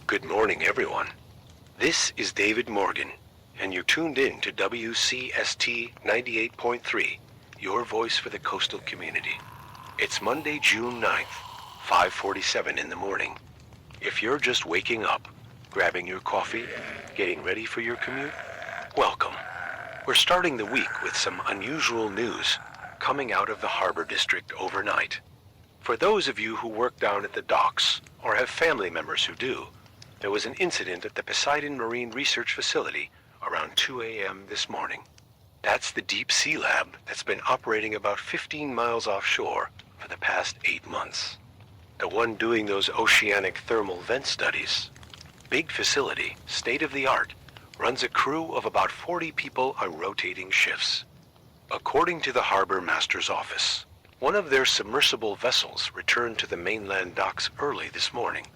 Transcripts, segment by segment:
Good morning, everyone. This is David Morgan, and you're tuned in to WCST 98.3, your voice for the coastal community. It's Monday, June 9th, 5:47 in the morning. If you're just waking up, grabbing your coffee, getting ready for your commute, welcome. We're starting the week with some unusual news coming out of the Harbor District overnight. For those of you who work down at the docks or have family members who do, there was an incident at the Poseidon Marine Research Facility around 2 a.m. this morning. That's the deep sea lab that's been operating about 15 miles offshore for the past 8 months. The one doing those oceanic thermal vent studies. Big facility, state-of-the-art, runs a crew of about 40 people on rotating shifts. According to the Harbor Master's office, one of their submersible vessels returned to the mainland docks early this morning,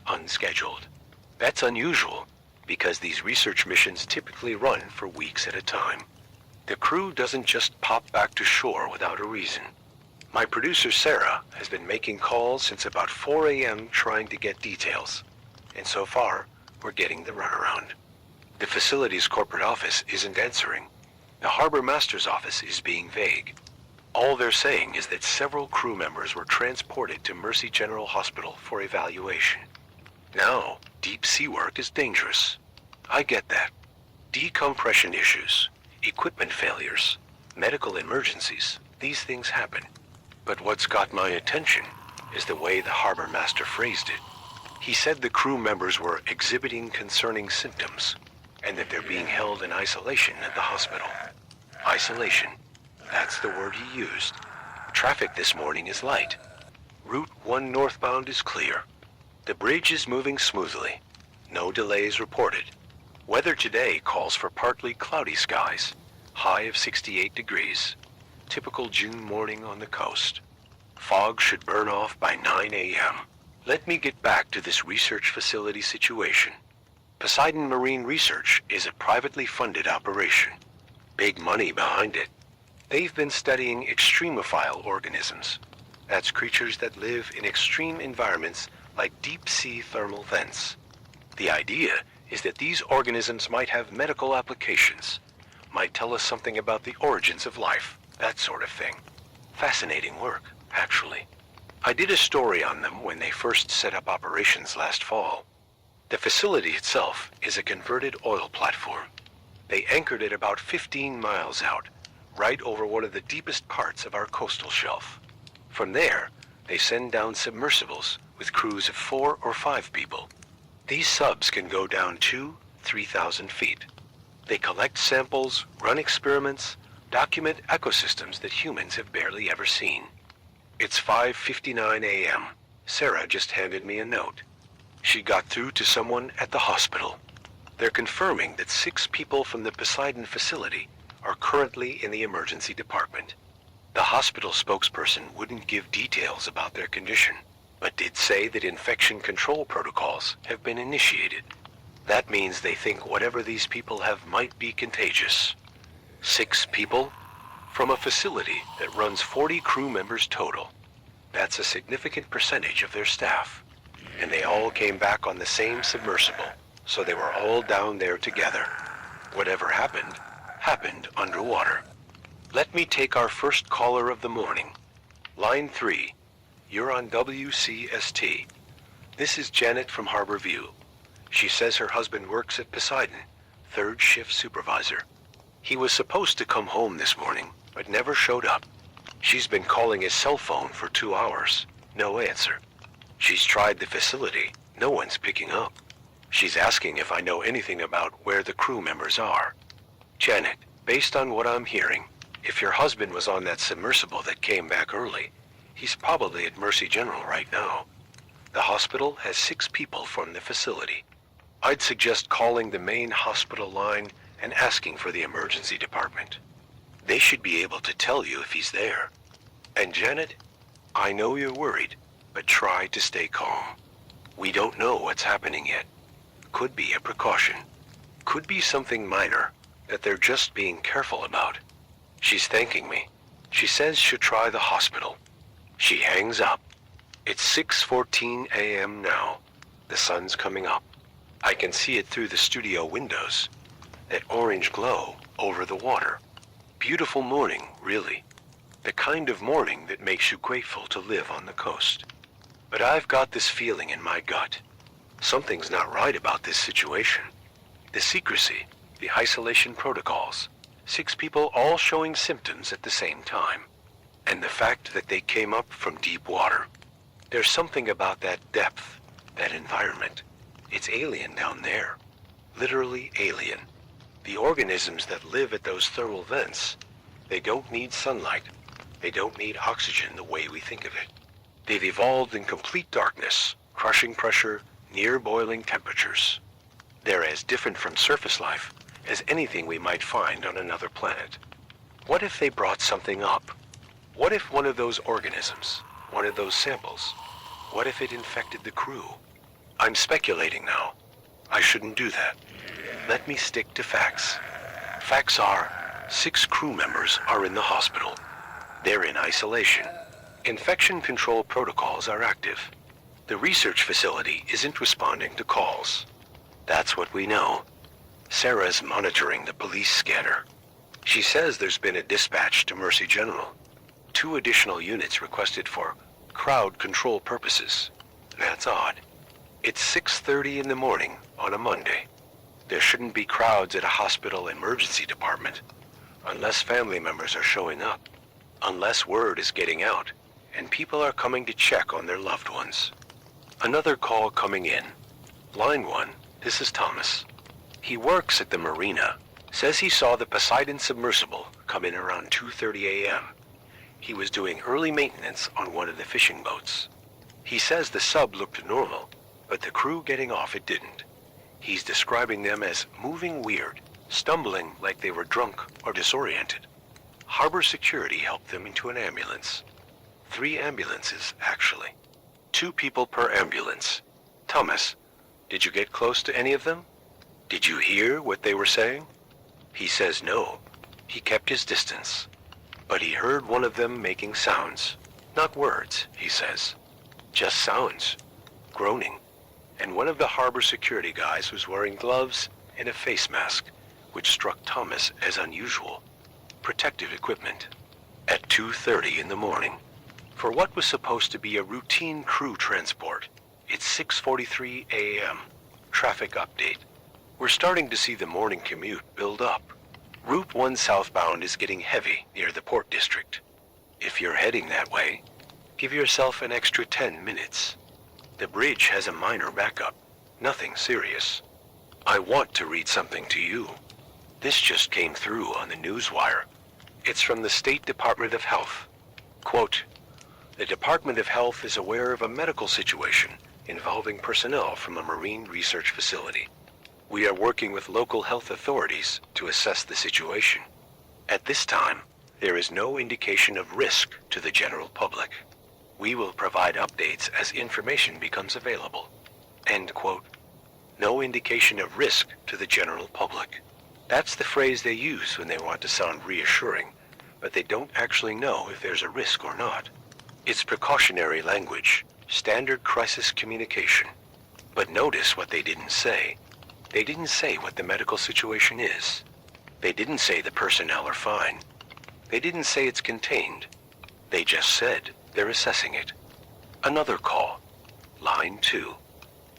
unscheduled. That's unusual, because these research missions typically run for weeks at a time. The crew doesn't just pop back to shore without a reason. My producer Sarah has been making calls since about 4 a.m. trying to get details, and so far, we're getting the runaround. The facility's corporate office isn't answering. The Harbor Master's office is being vague. All they're saying is that several crew members were transported to Mercy General Hospital for evaluation. Now, deep sea work is dangerous. I get that. Decompression issues, equipment failures, medical emergencies, these things happen. But what's got my attention is the way the Harbor Master phrased it. He said the crew members were exhibiting concerning symptoms, and that they're being held in isolation at the hospital. Isolation, that's the word he used. Traffic this morning is light. Route 1 northbound is clear. The bridge is moving smoothly. No delays reported. Weather today calls for partly cloudy skies, high of 68 degrees. Typical June morning on the coast. Fog should burn off by 9 a.m. Let me get back to this research facility situation. Poseidon Marine Research is a privately funded operation. Big money behind it. They've been studying extremophile organisms. That's creatures that live in extreme environments like deep-sea thermal vents. The idea is that these organisms might have medical applications, might tell us something about the origins of life, that sort of thing. Fascinating work, actually. I did a story on them when they first set up operations last fall. The facility itself is a converted oil platform. They anchored it about 15 miles out, right over one of the deepest parts of our coastal shelf. From there, they send down submersibles with crews of 4 or 5 people. These subs can go down 2,000-3,000 feet. They collect samples, run experiments, document ecosystems that humans have barely ever seen. It's 5:59 a.m. Sarah just handed me a note. She got through to someone at the hospital. They're confirming that 6 people from the Poseidon facility are currently in the emergency department. The hospital spokesperson wouldn't give details about their condition, but did say that infection control protocols have been initiated. That means they think whatever these people have might be contagious. 6 people? From a facility that runs 40 crew members total. That's a significant percentage of their staff. And they all came back on the same submersible, so they were all down there together. Whatever happened, happened underwater. Let me take our first caller of the morning. Line 3, you're on WCST. This is Janet from Harbor View. She says her husband works at Poseidon, 3rd shift supervisor. He was supposed to come home this morning, but never showed up. She's been calling his cell phone for 2 hours. No answer. She's tried the facility. No one's picking up. She's asking if I know anything about where the crew members are. Janet, based on what I'm hearing, if your husband was on that submersible that came back early, he's probably at Mercy General right now. The hospital has 6 people from the facility. I'd suggest calling the main hospital line and asking for the emergency department. They should be able to tell you if he's there. And Janet, I know you're worried, but try to stay calm. We don't know what's happening yet. Could be a precaution. Could be something minor that they're just being careful about. She's thanking me. She says she'll try the hospital. She hangs up. It's 6:14 a.m. now. The sun's coming up. I can see it through the studio windows. That orange glow over the water. Beautiful morning, really. The kind of morning that makes you grateful to live on the coast. But I've got this feeling in my gut. Something's not right about this situation. The secrecy, the isolation protocols, 6 people all showing symptoms at the same time. And the fact that they came up from deep water. There's something about that depth, that environment. It's alien down there. Literally alien. The organisms that live at those thermal vents, they don't need sunlight. They don't need oxygen the way we think of it. They've evolved in complete darkness, crushing pressure, near boiling temperatures. They're as different from surface life as anything we might find on another planet. What if they brought something up? What if one of those organisms, one of those samples, what if it infected the crew? I'm speculating now. I shouldn't do that. Let me stick to facts. Facts are, 6 crew members are in the hospital. They're in isolation. Infection control protocols are active. The research facility isn't responding to calls. That's what we know. Sarah's monitoring the police scanner. She says there's been a dispatch to Mercy General. 2 additional units requested for crowd control purposes. That's odd. It's 6:30 in the morning on a Monday. There shouldn't be crowds at a hospital emergency department unless family members are showing up, unless word is getting out and people are coming to check on their loved ones. Another call coming in. Line 1, this is Thomas. He works at the marina. Says he saw the Poseidon submersible come in around 2:30 a.m. He was doing early maintenance on one of the fishing boats. He says the sub looked normal, but the crew getting off it didn't. He's describing them as moving weird, stumbling like they were drunk or disoriented. Harbor security helped them into an ambulance. 3 ambulances, actually. 2 people per ambulance. Thomas, did you get close to any of them? Did you hear what they were saying? He says no. He kept his distance. But he heard one of them making sounds. Not words, he says. Just sounds. Groaning. And one of the harbor security guys was wearing gloves and a face mask, which struck Thomas as unusual. Protective equipment. At 2:30 in the morning. For what was supposed to be a routine crew transport, it's 6:43 a.m. Traffic update. We're starting to see the morning commute build up. Route 1 southbound is getting heavy near the Port District. If you're heading that way, give yourself an extra 10 minutes. The bridge has a minor backup, nothing serious. I want to read something to you. This just came through on the newswire. It's from the State Department of Health. Quote, the Department of Health is aware of a medical situation involving personnel from a marine research facility. We are working with local health authorities to assess the situation. At this time, there is no indication of risk to the general public. We will provide updates as information becomes available. End quote. No indication of risk to the general public. That's the phrase they use when they want to sound reassuring, but they don't actually know if there's a risk or not. It's precautionary language, standard crisis communication. But notice what they didn't say. They didn't say what the medical situation is. They didn't say the personnel are fine. They didn't say it's contained. They just said they're assessing it. Another call. Line 2.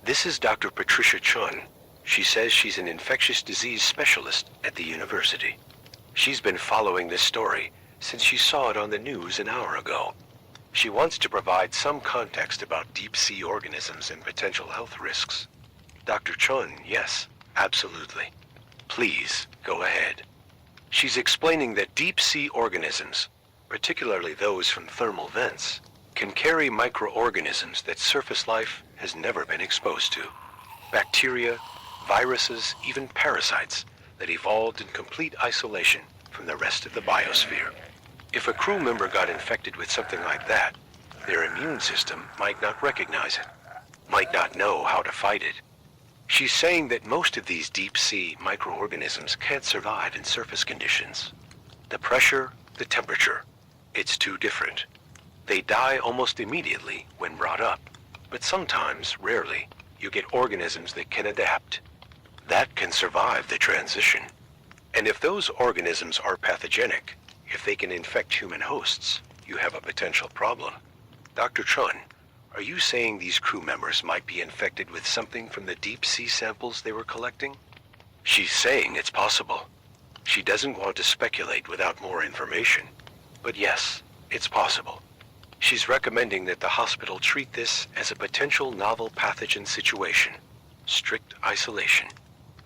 This is Dr. Patricia Chun. She says she's an infectious disease specialist at the university. She's been following this story since she saw it on the news an hour ago. She wants to provide some context about deep-sea organisms and potential health risks. Dr. Chun, yes, absolutely. Please, go ahead. She's explaining that deep-sea organisms, particularly those from thermal vents, can carry microorganisms that surface life has never been exposed to. Bacteria, viruses, even parasites that evolved in complete isolation from the rest of the biosphere. If a crew member got infected with something like that, their immune system might not recognize it, might not know how to fight it. She's saying that most of these deep-sea microorganisms can't survive in surface conditions. The pressure, the temperature, it's too different. They die almost immediately when brought up, but sometimes, rarely, you get organisms that can adapt, that can survive the transition. And if those organisms are pathogenic, if they can infect human hosts, you have a potential problem. Dr. Chun, are you saying these crew members might be infected with something from the deep sea samples they were collecting? She's saying it's possible. She doesn't want to speculate without more information. But yes, it's possible. She's recommending that the hospital treat this as a potential novel pathogen situation. Strict isolation.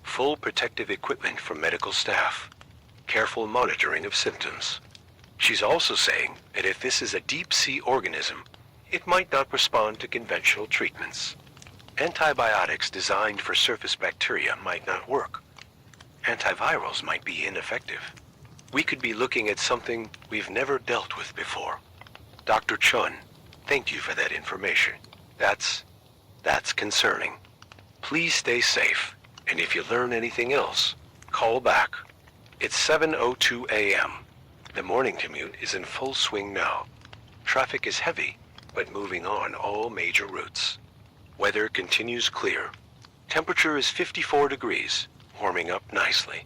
Full protective equipment for medical staff. Careful monitoring of symptoms. She's also saying that if this is a deep-sea organism, it might not respond to conventional treatments. Antibiotics designed for surface bacteria might not work. Antivirals might be ineffective. We could be looking at something we've never dealt with before. Dr. Chun, thank you for that information. That's concerning. Please stay safe, and if you learn anything else, call back. It's 7:02 a.m. The morning commute is in full swing now. Traffic is heavy, but moving on all major routes. Weather continues clear. Temperature is 54 degrees, warming up nicely.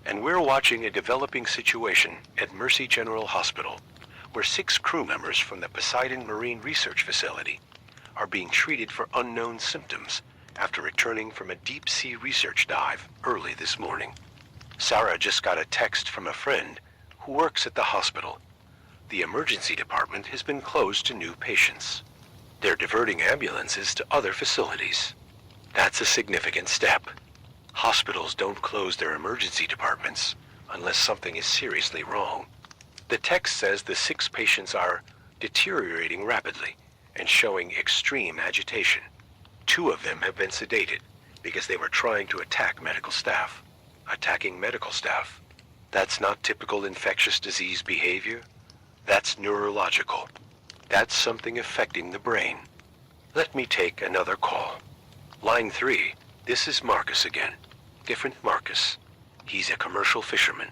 And we're watching a developing situation at Mercy General Hospital, where 6 crew members from the Poseidon Marine Research Facility are being treated for unknown symptoms after returning from a deep-sea research dive early this morning. Sarah just got a text from a friend who works at the hospital. The emergency department has been closed to new patients. They're diverting ambulances to other facilities. That's a significant step. Hospitals don't close their emergency departments unless something is seriously wrong. The text says the 6 patients are deteriorating rapidly and showing extreme agitation. 2 of them have been sedated because they were trying to attack medical staff. Attacking medical staff. That's not typical infectious disease behavior. That's neurological. That's something affecting the brain. Let me take another call. Line 3, this is Marcus again. Different Marcus. He's a commercial fisherman.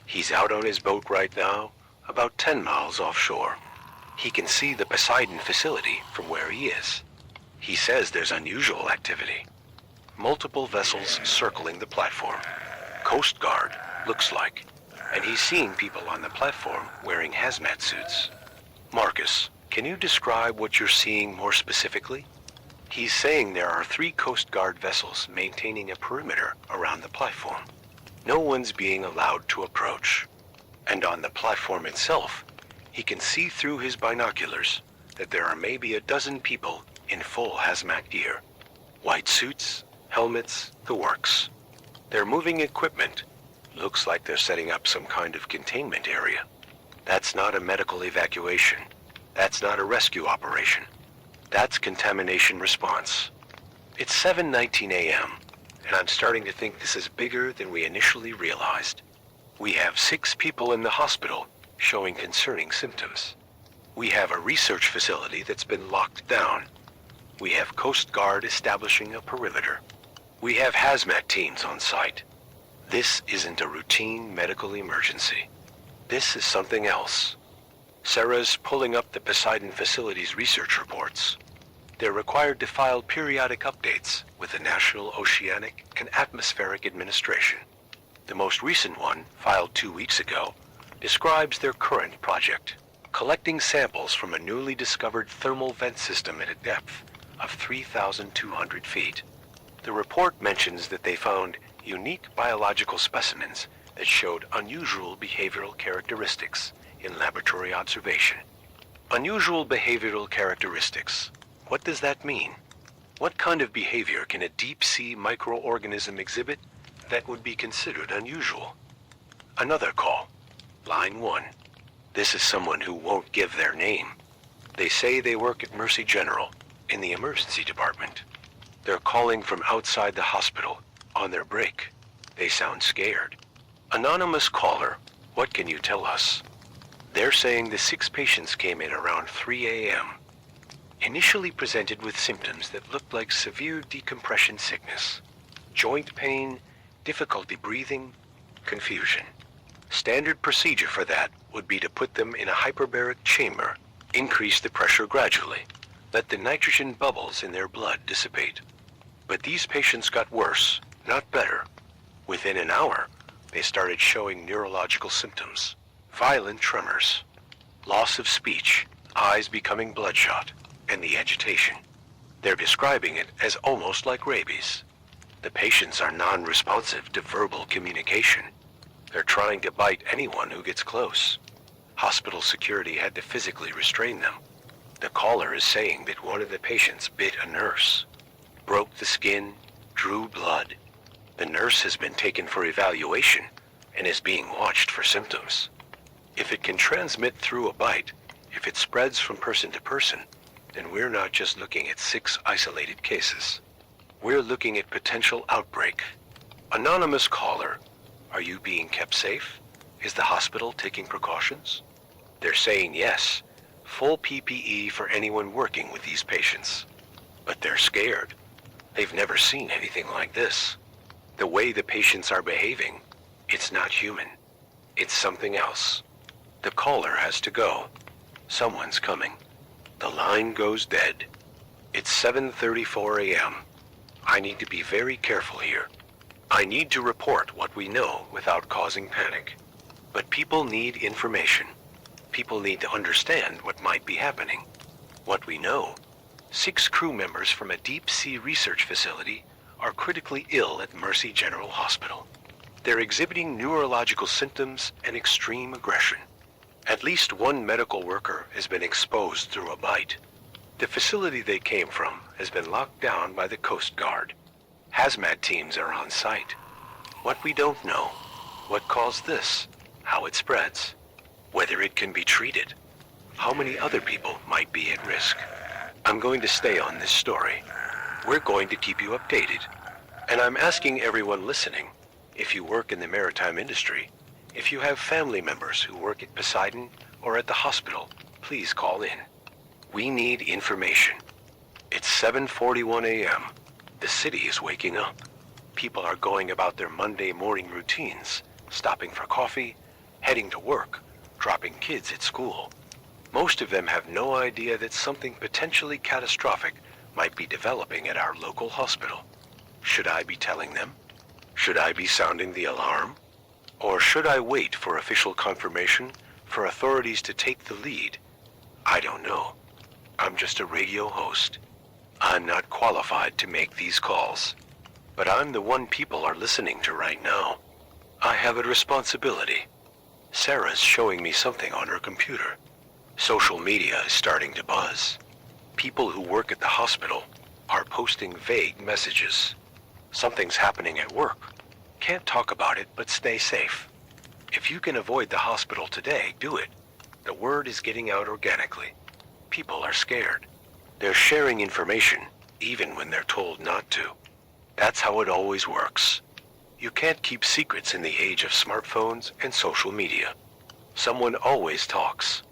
He's out on his boat right now, about 10 miles offshore. He can see the Poseidon facility from where he is. He says there's unusual activity. Multiple vessels circling the platform. Coast Guard, looks like. And he's seeing people on the platform wearing hazmat suits. Marcus, can you describe what you're seeing more specifically? He's saying there are 3 Coast Guard vessels maintaining a perimeter around the platform. No one's being allowed to approach. And on the platform itself, he can see through his binoculars that there are maybe a dozen people in full hazmat gear. White suits, helmets, the works. They're moving equipment. Looks like they're setting up some kind of containment area. That's not a medical evacuation. That's not a rescue operation. That's contamination response. It's 7:19 a.m., and I'm starting to think this is bigger than we initially realized. We have 6 people in the hospital showing concerning symptoms. We have a research facility that's been locked down. We have Coast Guard establishing a perimeter. We have hazmat teams on site. This isn't a routine medical emergency. This is something else. Sarah's pulling up the Poseidon facility's research reports. They're required to file periodic updates with the National Oceanic and Atmospheric Administration. The most recent one, filed 2 weeks ago, describes their current project, collecting samples from a newly discovered thermal vent system at a depth of 3,200 feet. The report mentions that they found unique biological specimens that showed unusual behavioral characteristics in laboratory observation. Unusual behavioral characteristics. What does that mean? What kind of behavior can a deep-sea microorganism exhibit that would be considered unusual? Another call. Line 1. This is someone who won't give their name. They say they work at Mercy General, in the emergency department. They're calling from outside the hospital, on their break. They sound scared. Anonymous caller, what can you tell us? They're saying the 6 patients came in around 3 a.m. Initially presented with symptoms that looked like severe decompression sickness, joint pain, difficulty breathing, confusion. Standard procedure for that would be to put them in a hyperbaric chamber, increase the pressure gradually, let the nitrogen bubbles in their blood dissipate. But these patients got worse, not better. Within an hour, they started showing neurological symptoms, violent tremors, loss of speech, eyes becoming bloodshot, and the agitation. They're describing it as almost like rabies. The patients are non-responsive to verbal communication. They're trying to bite anyone who gets close. Hospital security had to physically restrain them. The caller is saying that one of the patients bit a nurse, broke the skin, drew blood. The nurse has been taken for evaluation and is being watched for symptoms. If it can transmit through a bite, if it spreads from person to person, then we're not just looking at 6 isolated cases. We're looking at potential outbreak. Anonymous caller, are you being kept safe? Is the hospital taking precautions? They're saying yes, full PPE for anyone working with these patients. But they're scared. They've never seen anything like this. The way the patients are behaving, it's not human. It's something else. The caller has to go. Someone's coming. The line goes dead. It's 7:34 a.m. I need to be very careful here. I need to report what we know without causing panic. But people need information. People need to understand what might be happening. What we know: 6 crew members from a deep-sea research facility are critically ill at Mercy General Hospital. They're exhibiting neurological symptoms and extreme aggression. At least 1 medical worker has been exposed through a bite. The facility they came from has been locked down by the Coast Guard. Hazmat teams are on site. What we don't know: what caused this, how it spreads, whether it can be treated, how many other people might be at risk. I'm going to stay on this story. We're going to keep you updated. And I'm asking everyone listening, if you work in the maritime industry, if you have family members who work at Poseidon or at the hospital, please call in. We need information. It's 7:41 a.m. The city is waking up. People are going about their Monday morning routines, stopping for coffee, heading to work, dropping kids at school. Most of them have no idea that something potentially catastrophic might be developing at our local hospital. Should I be telling them? Should I be sounding the alarm? Or should I wait for official confirmation, for authorities to take the lead? I don't know. I'm just a radio host. I'm not qualified to make these calls. But I'm the one people are listening to right now. I have a responsibility. Sarah's showing me something on her computer. Social media is starting to buzz. People who work at the hospital are posting vague messages. Something's happening at work. Can't talk about it, but stay safe. If you can avoid the hospital today, do it. The word is getting out organically. People are scared. They're sharing information, even when they're told not to. That's how it always works. You can't keep secrets in the age of smartphones and social media. Someone always talks.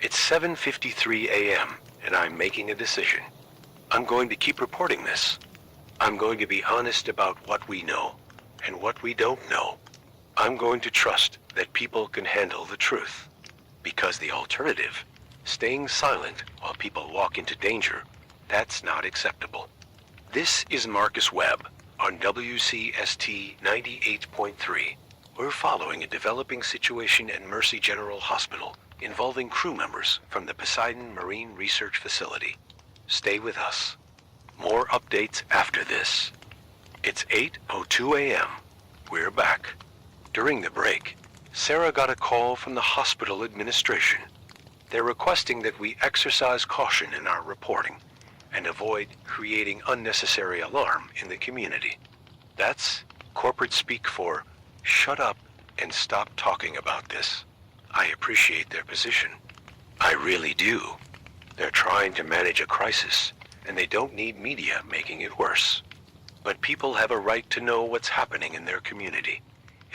It's 7:53 a.m., and I'm making a decision. I'm going to keep reporting this. I'm going to be honest about what we know and what we don't know. I'm going to trust that people can handle the truth. Because the alternative, staying silent while people walk into danger, that's not acceptable. This is Marcus Webb on WCST 98.3. We're following a developing situation at Mercy General Hospital involving crew members from the Poseidon Marine Research Facility. Stay with us. More updates after this. It's 8:02 a.m. We're back. During the break, Sarah got a call from the hospital administration. They're requesting that we exercise caution in our reporting and avoid creating unnecessary alarm in the community. That's corporate speak for shut up and stop talking about this. I appreciate their position. I really do. They're trying to manage a crisis, and they don't need media making it worse. But people have a right to know what's happening in their community,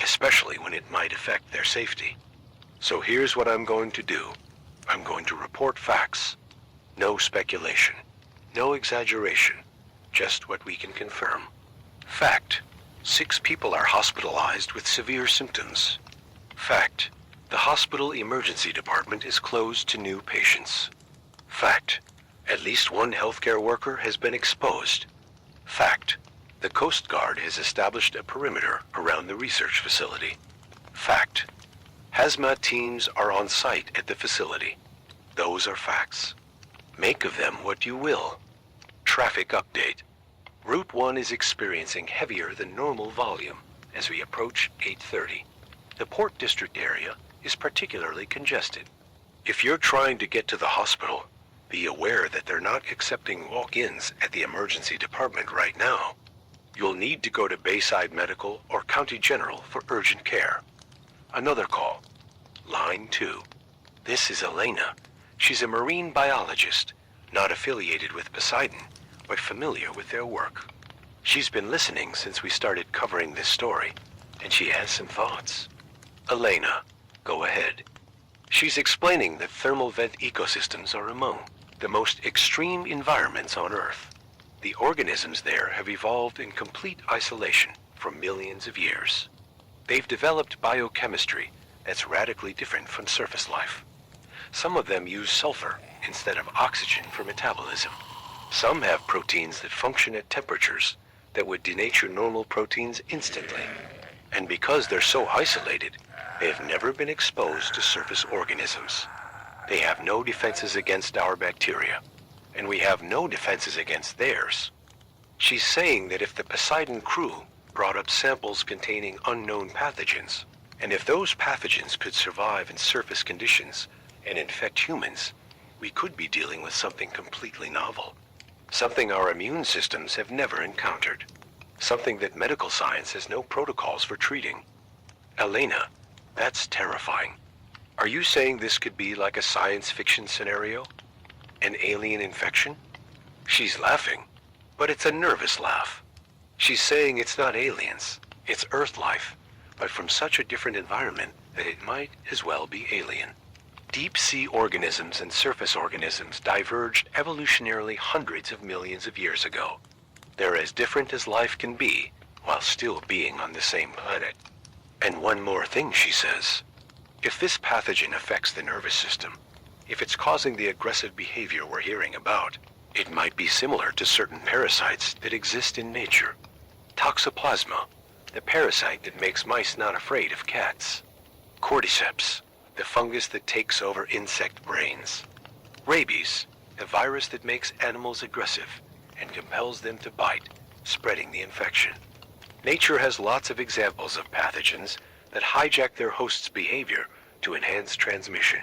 especially when it might affect their safety. So here's what I'm going to do. I'm going to report facts. No speculation. No exaggeration. Just what we can confirm. Fact: 6 people are hospitalized with severe symptoms. Fact: the hospital emergency department is closed to new patients. Fact: at least 1 healthcare worker has been exposed. Fact. The Coast Guard has established a perimeter around the research facility. Fact. Hazmat teams are on site at the facility. Those are facts. Make of them what you will. Traffic update. Route 1 is experiencing heavier than normal volume as we approach 8:30. The Port District area is particularly congested. If you're trying to get to the hospital, be aware that they're not accepting walk-ins at the emergency department right now. You'll need to go to Bayside Medical or County General for urgent care. Another call. Line 2. This is Elena. She's a marine biologist, not affiliated with Poseidon, but familiar with their work. She's been listening since we started covering this story, and she has some thoughts. Elena, go ahead. She's explaining that thermal vent ecosystems are among the most extreme environments on Earth. The organisms there have evolved in complete isolation for millions of years. They've developed biochemistry that's radically different from surface life. Some of them use sulfur instead of oxygen for metabolism. Some have proteins that function at temperatures that would denature normal proteins instantly. And because they're so isolated, they have never been exposed to surface organisms. They have no defenses against our bacteria, and we have no defenses against theirs. She's saying that if the Poseidon crew brought up samples containing unknown pathogens, and if those pathogens could survive in surface conditions and infect humans, we could be dealing with something completely novel. Something our immune systems have never encountered. Something that medical science has no protocols for treating. Elena, that's terrifying. Are you saying this could be like a science fiction scenario? An alien infection? She's laughing, but it's a nervous laugh. She's saying it's not aliens, it's Earth life, but from such a different environment that it might as well be alien. Deep sea organisms and surface organisms diverged evolutionarily hundreds of millions of years ago. They're as different as life can be while still being on the same planet. And one more thing, she says. If this pathogen affects the nervous system, if it's causing the aggressive behavior we're hearing about, it might be similar to certain parasites that exist in nature. Toxoplasma, the parasite that makes mice not afraid of cats. Cordyceps, the fungus that takes over insect brains. Rabies, a virus that makes animals aggressive and compels them to bite, spreading the infection. Nature has lots of examples of pathogens that hijack their host's behavior to enhance transmission.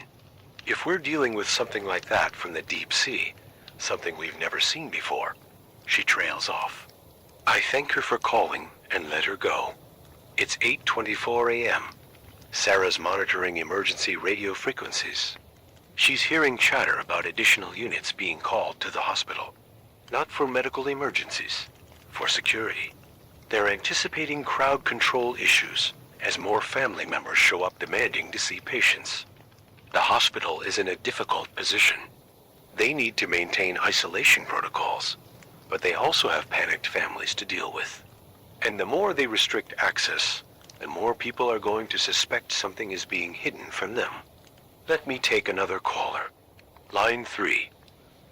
If we're dealing with something like that from the deep sea, something we've never seen before, she trails off. I thank her for calling and let her go. It's 8:24 a.m. Sarah's monitoring emergency radio frequencies. She's hearing chatter about additional units being called to the hospital. Not for medical emergencies, for security. They're anticipating crowd control issues as more family members show up demanding to see patients. The hospital is in a difficult position. They need to maintain isolation protocols, but they also have panicked families to deal with. And the more they restrict access, the more people are going to suspect something is being hidden from them. Let me take another caller. Line 3.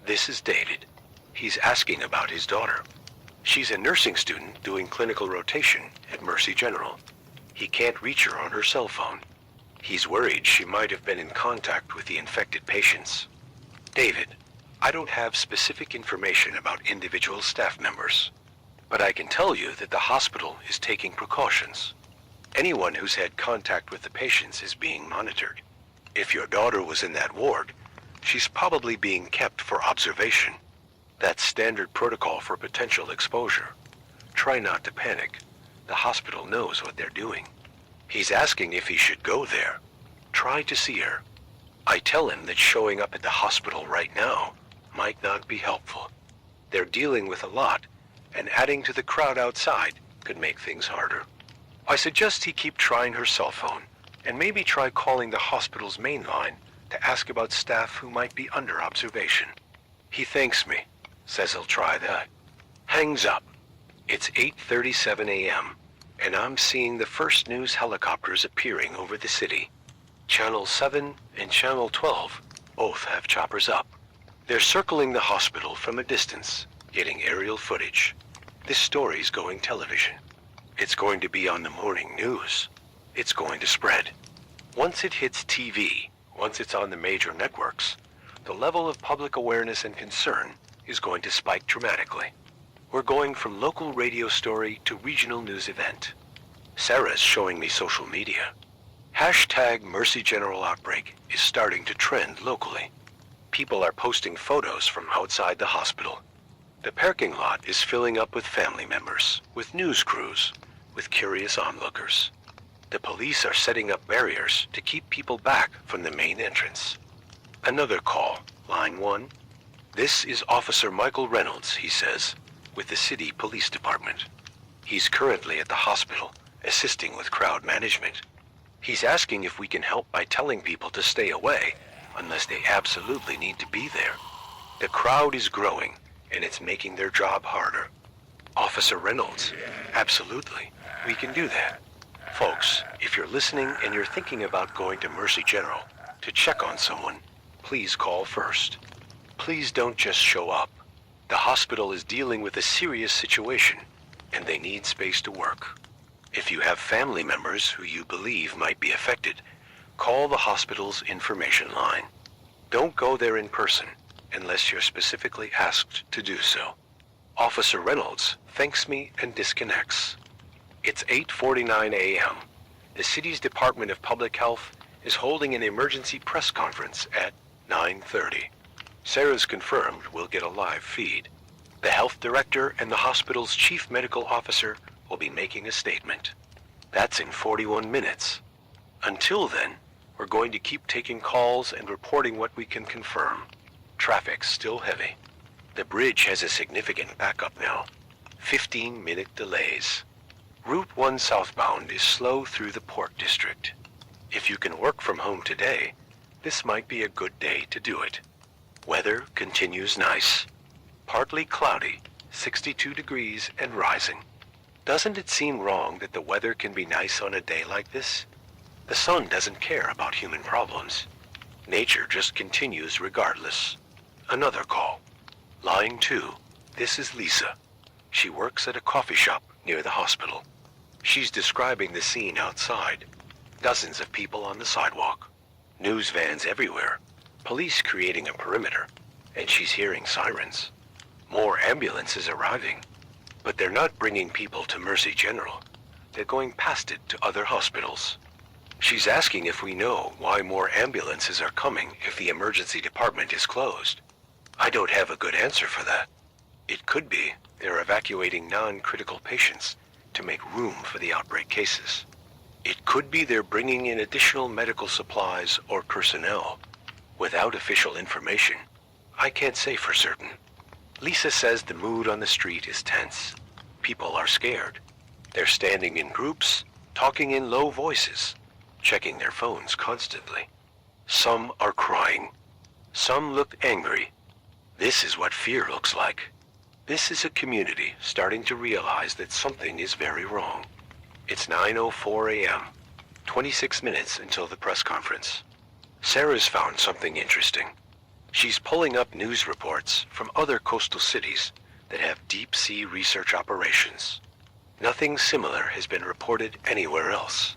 This is David. He's asking about his daughter. She's a nursing student doing clinical rotation at Mercy General. He can't reach her on her cell phone. He's worried she might have been in contact with the infected patients. David, I don't have specific information about individual staff members, but I can tell you that the hospital is taking precautions. Anyone who's had contact with the patients is being monitored. If your daughter was in that ward, she's probably being kept for observation. That's standard protocol for potential exposure. Try not to panic. The hospital knows what they're doing. He's asking if he should go there. Try to see her. I tell him that showing up at the hospital right now might not be helpful. They're dealing with a lot, and adding to the crowd outside could make things harder. I suggest he keep trying her cell phone, and maybe try calling the hospital's main line to ask about staff who might be under observation. He thanks me, says he'll try that. Hangs up. It's 8:37 a.m., and I'm seeing the first news helicopters appearing over the city. Channel 7 and Channel 12 both have choppers up. They're circling the hospital from a distance, getting aerial footage. This story's going television. It's going to be on the morning news. It's going to spread. Once it hits TV, once it's on the major networks, the level of public awareness and concern is going to spike dramatically. We're going from local radio story to regional news event. Sarah's showing me social media. Hashtag Mercy General Outbreak is starting to trend locally. People are posting photos from outside the hospital. The parking lot is filling up with family members, with news crews, with curious onlookers. The police are setting up barriers to keep people back from the main entrance. Another call, line 1. This is Officer Michael Reynolds, he says, with the city police department. He's currently at the hospital, assisting with crowd management. He's asking if we can help by telling people to stay away, unless they absolutely need to be there. The crowd is growing, and it's making their job harder. Officer Reynolds, absolutely, we can do that. Folks, if you're listening and you're thinking about going to Mercy General to check on someone, please call first. Please don't just show up. The hospital is dealing with a serious situation, and they need space to work. If you have family members who you believe might be affected, call the hospital's information line. Don't go there in person unless you're specifically asked to do so. Officer Reynolds thanks me and disconnects. It's 8:49 a.m. The city's Department of Public Health is holding an emergency press conference at 9:30. Sarah's confirmed we'll get a live feed. The health director and the hospital's chief medical officer will be making a statement. That's in 41 minutes. Until then, we're going to keep taking calls and reporting what we can confirm. Traffic's still heavy. The bridge has a significant backup now. 15-minute delays. Route 1 southbound is slow through the Port District. If you can work from home today, this might be a good day to do it. Weather continues nice. Partly cloudy, 62 degrees and rising. Doesn't it seem wrong that the weather can be nice on a day like this? The sun doesn't care about human problems. Nature just continues regardless. Another call. Line 2. This is Lisa. She works at a coffee shop near the hospital. She's describing the scene outside. Dozens of people on the sidewalk. News vans everywhere. Police creating a perimeter. And she's hearing sirens. More ambulances arriving. But they're not bringing people to Mercy General. They're going past it to other hospitals. She's asking if we know why more ambulances are coming if the emergency department is closed. I don't have a good answer for that. It could be they're evacuating non-critical patients to make room for the outbreak cases. It could be they're bringing in additional medical supplies or personnel. Without official information, I can't say for certain. Lisa says the mood on the street is tense. People are scared. They're standing in groups, talking in low voices, checking their phones constantly. Some are crying. Some look angry. This is what fear looks like. This is a community starting to realize that something is very wrong. It's 9:04 a.m., 26 minutes until the press conference. Sarah's found something interesting. She's pulling up news reports from other coastal cities that have deep-sea research operations. Nothing similar has been reported anywhere else.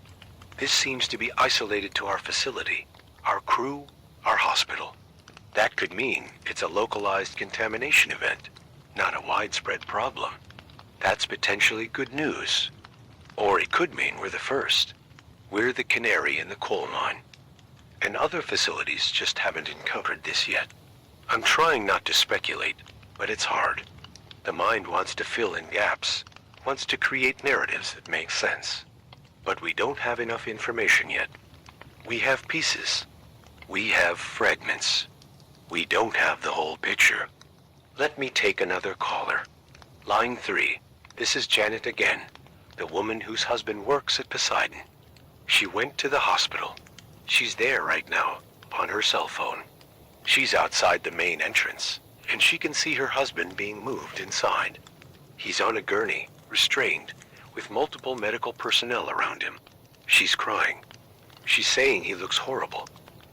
This seems to be isolated to our facility, our crew, our hospital. That could mean it's a localized contamination event, not a widespread problem. That's potentially good news. Or it could mean we're the first. We're the canary in the coal mine. And other facilities just haven't encountered this yet. I'm trying not to speculate, but it's hard. The mind wants to fill in gaps, wants to create narratives that make sense. But we don't have enough information yet. We have pieces. We have fragments. We don't have the whole picture. Let me take another caller. Line 3. This is Janet again, the woman whose husband works at Poseidon. She went to the hospital. She's there right now, on her cell phone. She's outside the main entrance, and she can see her husband being moved inside. He's on a gurney, restrained, with multiple medical personnel around him. She's crying. She's saying he looks horrible.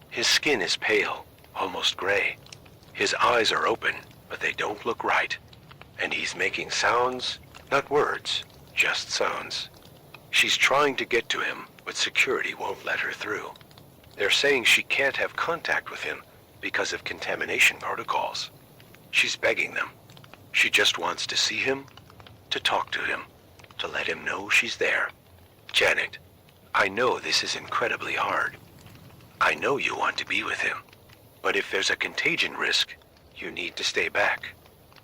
His skin is pale, almost gray. His eyes are open, but they don't look right. And he's making sounds Not words, just sounds. She's trying to get to him, but security won't let her through. They're saying she can't have contact with him because of contamination protocols. She's begging them. She just wants to see him, to talk to him, to let him know she's there. Janet, I know this is incredibly hard. I know you want to be with him. But if there's a contagion risk, you need to stay back.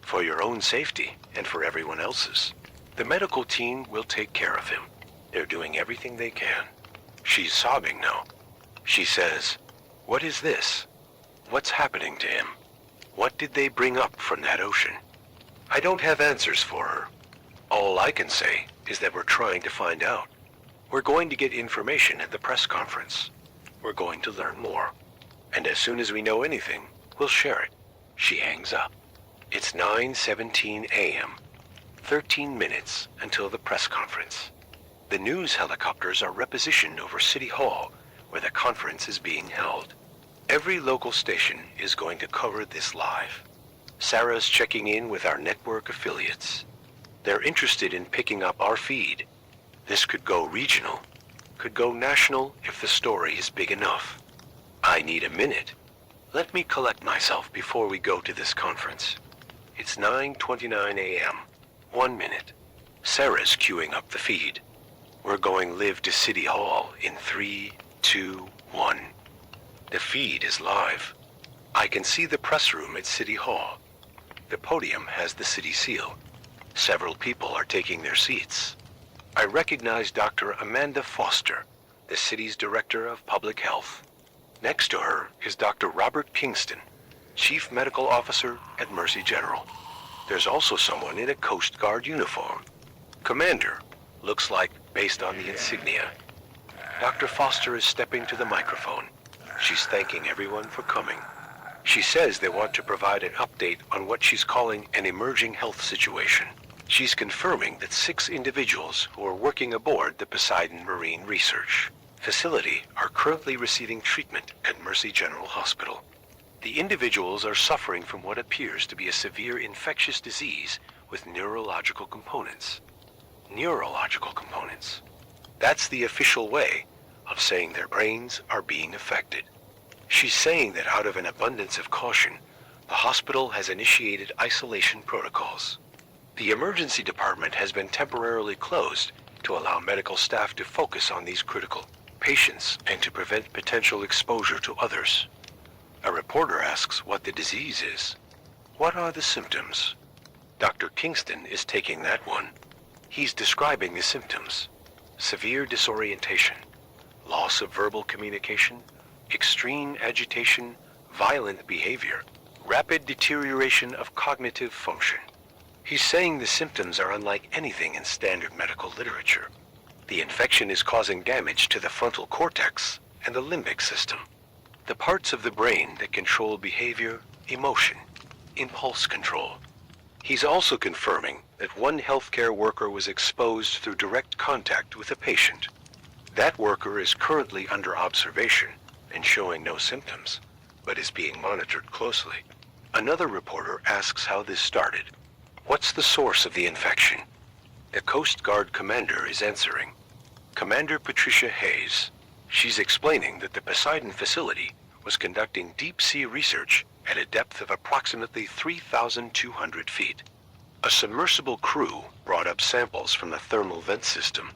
For your own safety and for everyone else's. The medical team will take care of him. They're doing everything they can. She's sobbing now. She says, "What is this? What's happening to him? What did they bring up from that ocean?" I don't have answers for her. All I can say is that we're trying to find out. We're going to get information at the press conference. We're going to learn more. And as soon as we know anything, we'll share it. She hangs up. It's 9:17 a.m. 13 minutes until the press conference. The news helicopters are repositioned over City Hall, where the conference is being held. Every local station is going to cover this live. Sarah's checking in with our network affiliates. They're interested in picking up our feed. This could go regional, could go national if the story is big enough. I need a minute. Let me collect myself before we go to this conference. It's 9:29 a.m. 1 minute. Sarah's queuing up the feed. We're going live to City Hall in 3, 2, 1. The feed is live. I can see the press room at City Hall. The podium has the city seal. Several people are taking their seats. I recognize Dr. Amanda Foster, the city's Director of Public Health. Next to her is Dr. Robert Kingston, Chief Medical Officer at Mercy General. There's also someone in a Coast Guard uniform. Commander, looks like based on the insignia. Dr. Foster is stepping to the microphone. She's thanking everyone for coming. She says they want to provide an update on what she's calling an emerging health situation. She's confirming that 6 individuals who are working aboard the Poseidon Marine Research facility are currently receiving treatment at Mercy General Hospital. The individuals are suffering from what appears to be a severe infectious disease with neurological components. Neurological components. That's the official way of saying their brains are being affected. She's saying that out of an abundance of caution, the hospital has initiated isolation protocols. The emergency department has been temporarily closed to allow medical staff to focus on these critical patients and to prevent potential exposure to others. A reporter asks what the disease is. What are the symptoms? Dr. Kingston is taking that one. He's describing the symptoms. Severe disorientation, loss of verbal communication, extreme agitation, violent behavior, rapid deterioration of cognitive function. He's saying the symptoms are unlike anything in standard medical literature. The infection is causing damage to the frontal cortex and the limbic system, the parts of the brain that control behavior, emotion, impulse control. He's also confirming that one healthcare worker was exposed through direct contact with a patient. That worker is currently under observation and showing no symptoms, but is being monitored closely. Another reporter asks how this started. What's the source of the infection? The Coast Guard commander is answering. Commander Patricia Hayes. She's explaining that the Poseidon facility was conducting deep-sea research at a depth of approximately 3,200 feet. A submersible crew brought up samples from the thermal vent system.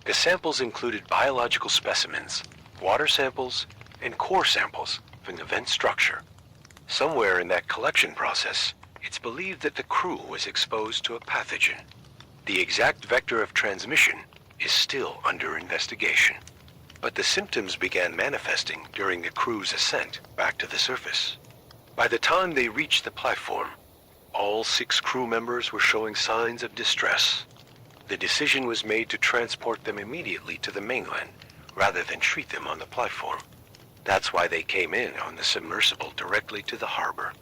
The samples included biological specimens, water samples, and core samples from the vent structure. Somewhere in that collection process, it's believed that the crew was exposed to a pathogen. The exact vector of transmission is still under investigation. But the symptoms began manifesting during the crew's ascent back to the surface. By the time they reached the platform, all 6 crew members were showing signs of distress. The decision was made to transport them immediately to the mainland rather than treat them on the platform. That's why they came in on the submersible directly to the harbor.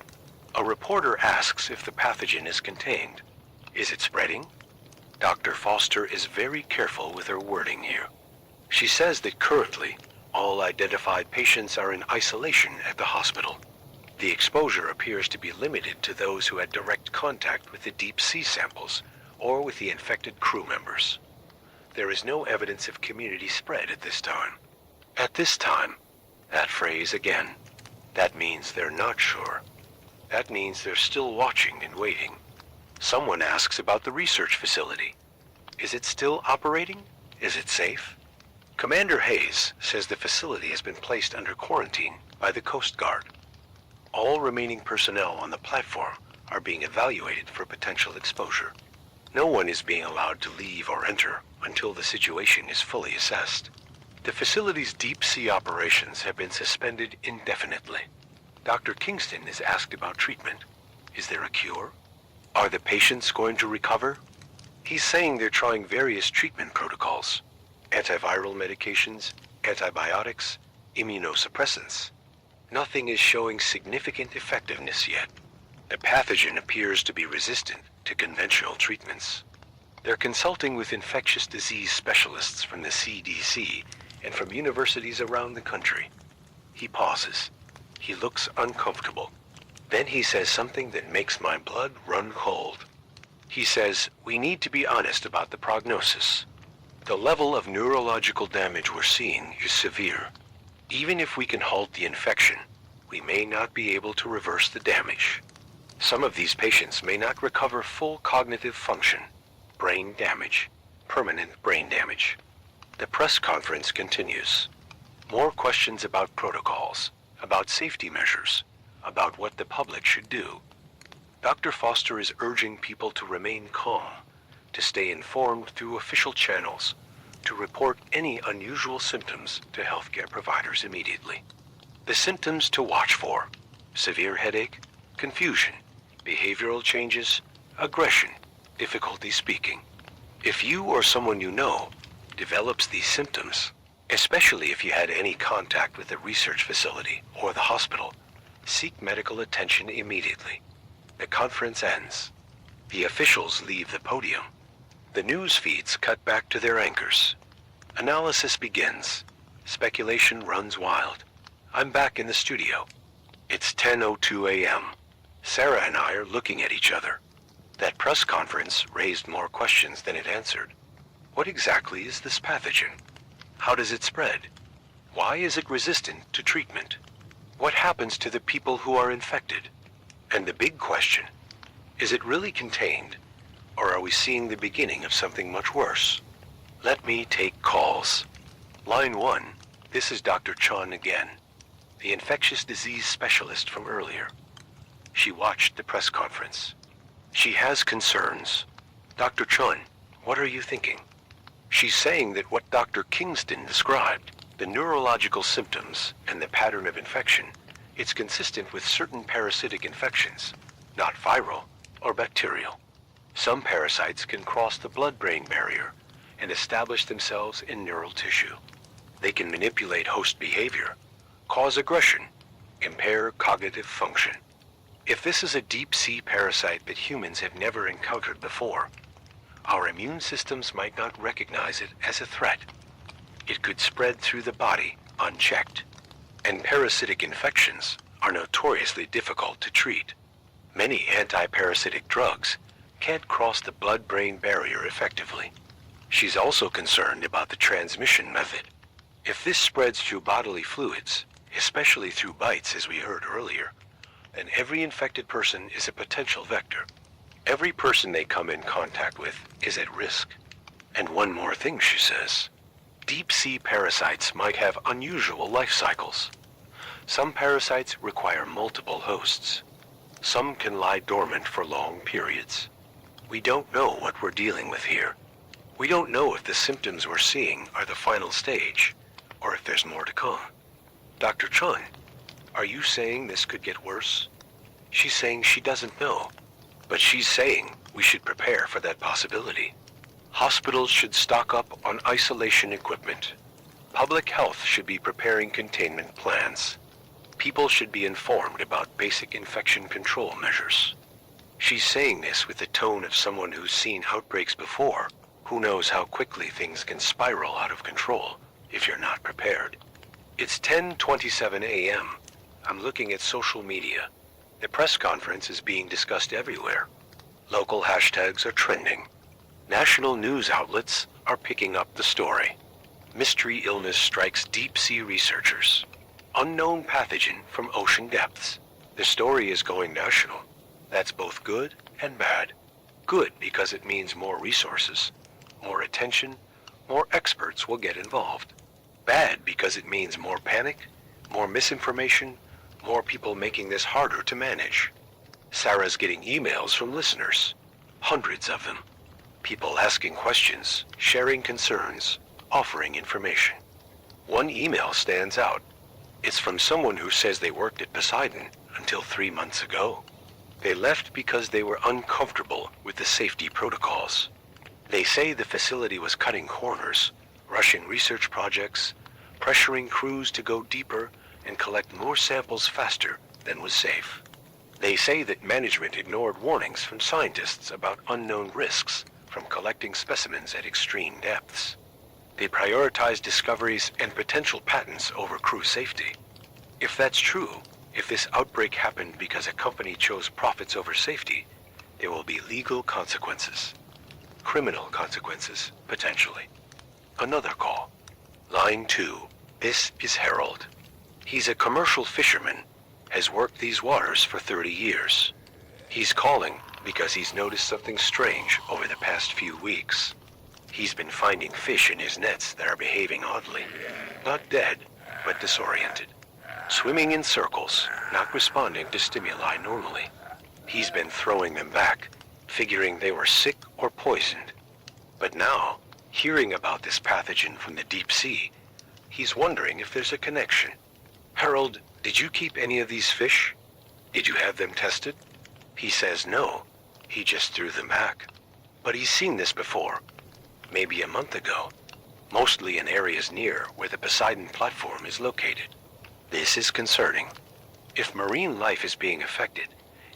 A reporter asks if the pathogen is contained. Is it spreading? Dr. Foster is very careful with her wording here. She says that currently, all identified patients are in isolation at the hospital. The exposure appears to be limited to those who had direct contact with the deep sea samples, or with the infected crew members. There is no evidence of community spread at this time. At this time, that phrase again. That means they're not sure. That means they're still watching and waiting. Someone asks about the research facility. Is it still operating? Is it safe? Commander Hayes says the facility has been placed under quarantine by the Coast Guard. All remaining personnel on the platform are being evaluated for potential exposure. No one is being allowed to leave or enter until the situation is fully assessed. The facility's deep-sea operations have been suspended indefinitely. Dr. Kingston is asked about treatment. Is there a cure? Are the patients going to recover? He's saying they're trying various treatment protocols. Antiviral medications, antibiotics, immunosuppressants. Nothing is showing significant effectiveness yet. The pathogen appears to be resistant to conventional treatments. They're consulting with infectious disease specialists from the CDC and from universities around the country. He pauses. He looks uncomfortable. Then he says something that makes my blood run cold. He says, we need to be honest about the prognosis. The level of neurological damage we're seeing is severe. Even if we can halt the infection, we may not be able to reverse the damage. Some of these patients may not recover full cognitive function. Brain damage. Permanent brain damage. The press conference continues. More questions about protocols, about safety measures, about what the public should do. Dr. Foster is urging people to remain calm, to stay informed through official channels, to report any unusual symptoms to healthcare providers immediately. The symptoms to watch for: severe headache, confusion, behavioral changes, aggression, difficulty speaking. If you or someone you know develops these symptoms, especially if you had any contact with the research facility or the hospital, seek medical attention immediately. The conference ends. The officials leave the podium. The news feeds cut back to their anchors. Analysis begins. Speculation runs wild. I'm back in the studio. It's 10:02 a.m. Sarah and I are looking at each other. That press conference raised more questions than it answered. What exactly is this pathogen? How does it spread? Why is it resistant to treatment? What happens to the people who are infected? And the big question, is it really contained, or are we seeing the beginning of something much worse? Let me take calls. Line 1, this is Dr. Chun again, the infectious disease specialist from earlier. She watched the press conference. She has concerns. Dr. Chun, what are you thinking? She's saying that what Dr. Kingston described, the neurological symptoms and the pattern of infection, it's consistent with certain parasitic infections, not viral or bacterial. Some parasites can cross the blood-brain barrier and establish themselves in neural tissue. They can manipulate host behavior, cause aggression, impair cognitive function. If this is a deep-sea parasite that humans have never encountered before, our immune systems might not recognize it as a threat. It could spread through the body unchecked, and parasitic infections are notoriously difficult to treat. Many anti-parasitic drugs can't cross the blood-brain barrier effectively. She's also concerned about the transmission method. If this spreads through bodily fluids, especially through bites as we heard earlier, then every infected person is a potential vector. Every person they come in contact with is at risk. And one more thing, she says. Deep-sea parasites might have unusual life cycles. Some parasites require multiple hosts. Some can lie dormant for long periods. We don't know what we're dealing with here. We don't know if the symptoms we're seeing are the final stage, or if there's more to come. Dr. Chun, are you saying this could get worse? She's saying she doesn't know, but she's saying we should prepare for that possibility. Hospitals should stock up on isolation equipment. Public health should be preparing containment plans. People should be informed about basic infection control measures. She's saying this with the tone of someone who's seen outbreaks before, who knows how quickly things can spiral out of control if you're not prepared. It's 10:27 a.m. I'm looking at social media. The press conference is being discussed everywhere. Local hashtags are trending. National news outlets are picking up the story. Mystery illness strikes deep-sea researchers. Unknown pathogen from ocean depths. The story is going national. That's both good and bad. Good because it means more resources, more attention, more experts will get involved. Bad because it means more panic, more misinformation, more people making this harder to manage. Sarah's getting emails from listeners, hundreds of them. People asking questions, sharing concerns, offering information. One email stands out. It's from someone who says they worked at Poseidon until 3 months ago. They left because they were uncomfortable with the safety protocols. They say the facility was cutting corners, rushing research projects, pressuring crews to go deeper and collect more samples faster than was safe. They say that management ignored warnings from scientists about unknown risks from collecting specimens at extreme depths. They prioritize discoveries and potential patents over crew safety. If that's true, if this outbreak happened because a company chose profits over safety, there will be legal consequences. Criminal consequences, potentially. Another call. Line 2. This is Harold. He's a commercial fisherman, has worked these waters for 30 years. He's calling because he's noticed something strange over the past few weeks. He's been finding fish in his nets that are behaving oddly. Not dead, but disoriented. Swimming in circles, not responding to stimuli normally. He's been throwing them back, figuring they were sick or poisoned. But now, hearing about this pathogen from the deep sea, he's wondering if there's a connection. Harold, did you keep any of these fish? Did you have them tested? He says no. He just threw them back. But he's seen this before. Maybe a month ago. Mostly in areas near where the Poseidon platform is located. This is concerning. If marine life is being affected,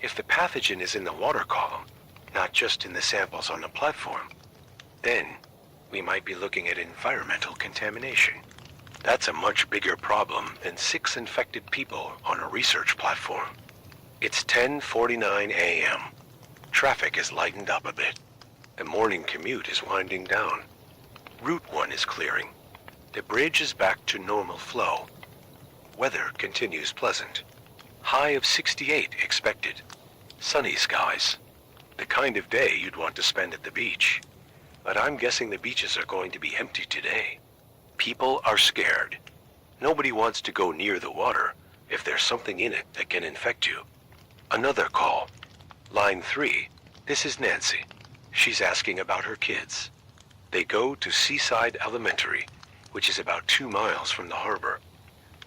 if the pathogen is in the water column, not just in the samples on the platform, then we might be looking at environmental contamination. That's a much bigger problem than 6 infected people on a research platform. It's 10:49 a.m. Traffic is lightened up a bit. The morning commute is winding down. Route 1 is clearing. The bridge is back to normal flow. Weather continues pleasant. High of 68 expected. Sunny skies. The kind of day you'd want to spend at the beach. But I'm guessing the beaches are going to be empty today. People are scared. Nobody wants to go near the water if there's something in it that can infect you. Another call. Line 3. This is Nancy. She's asking about her kids. They go to Seaside Elementary, which is about 2 miles from the harbor.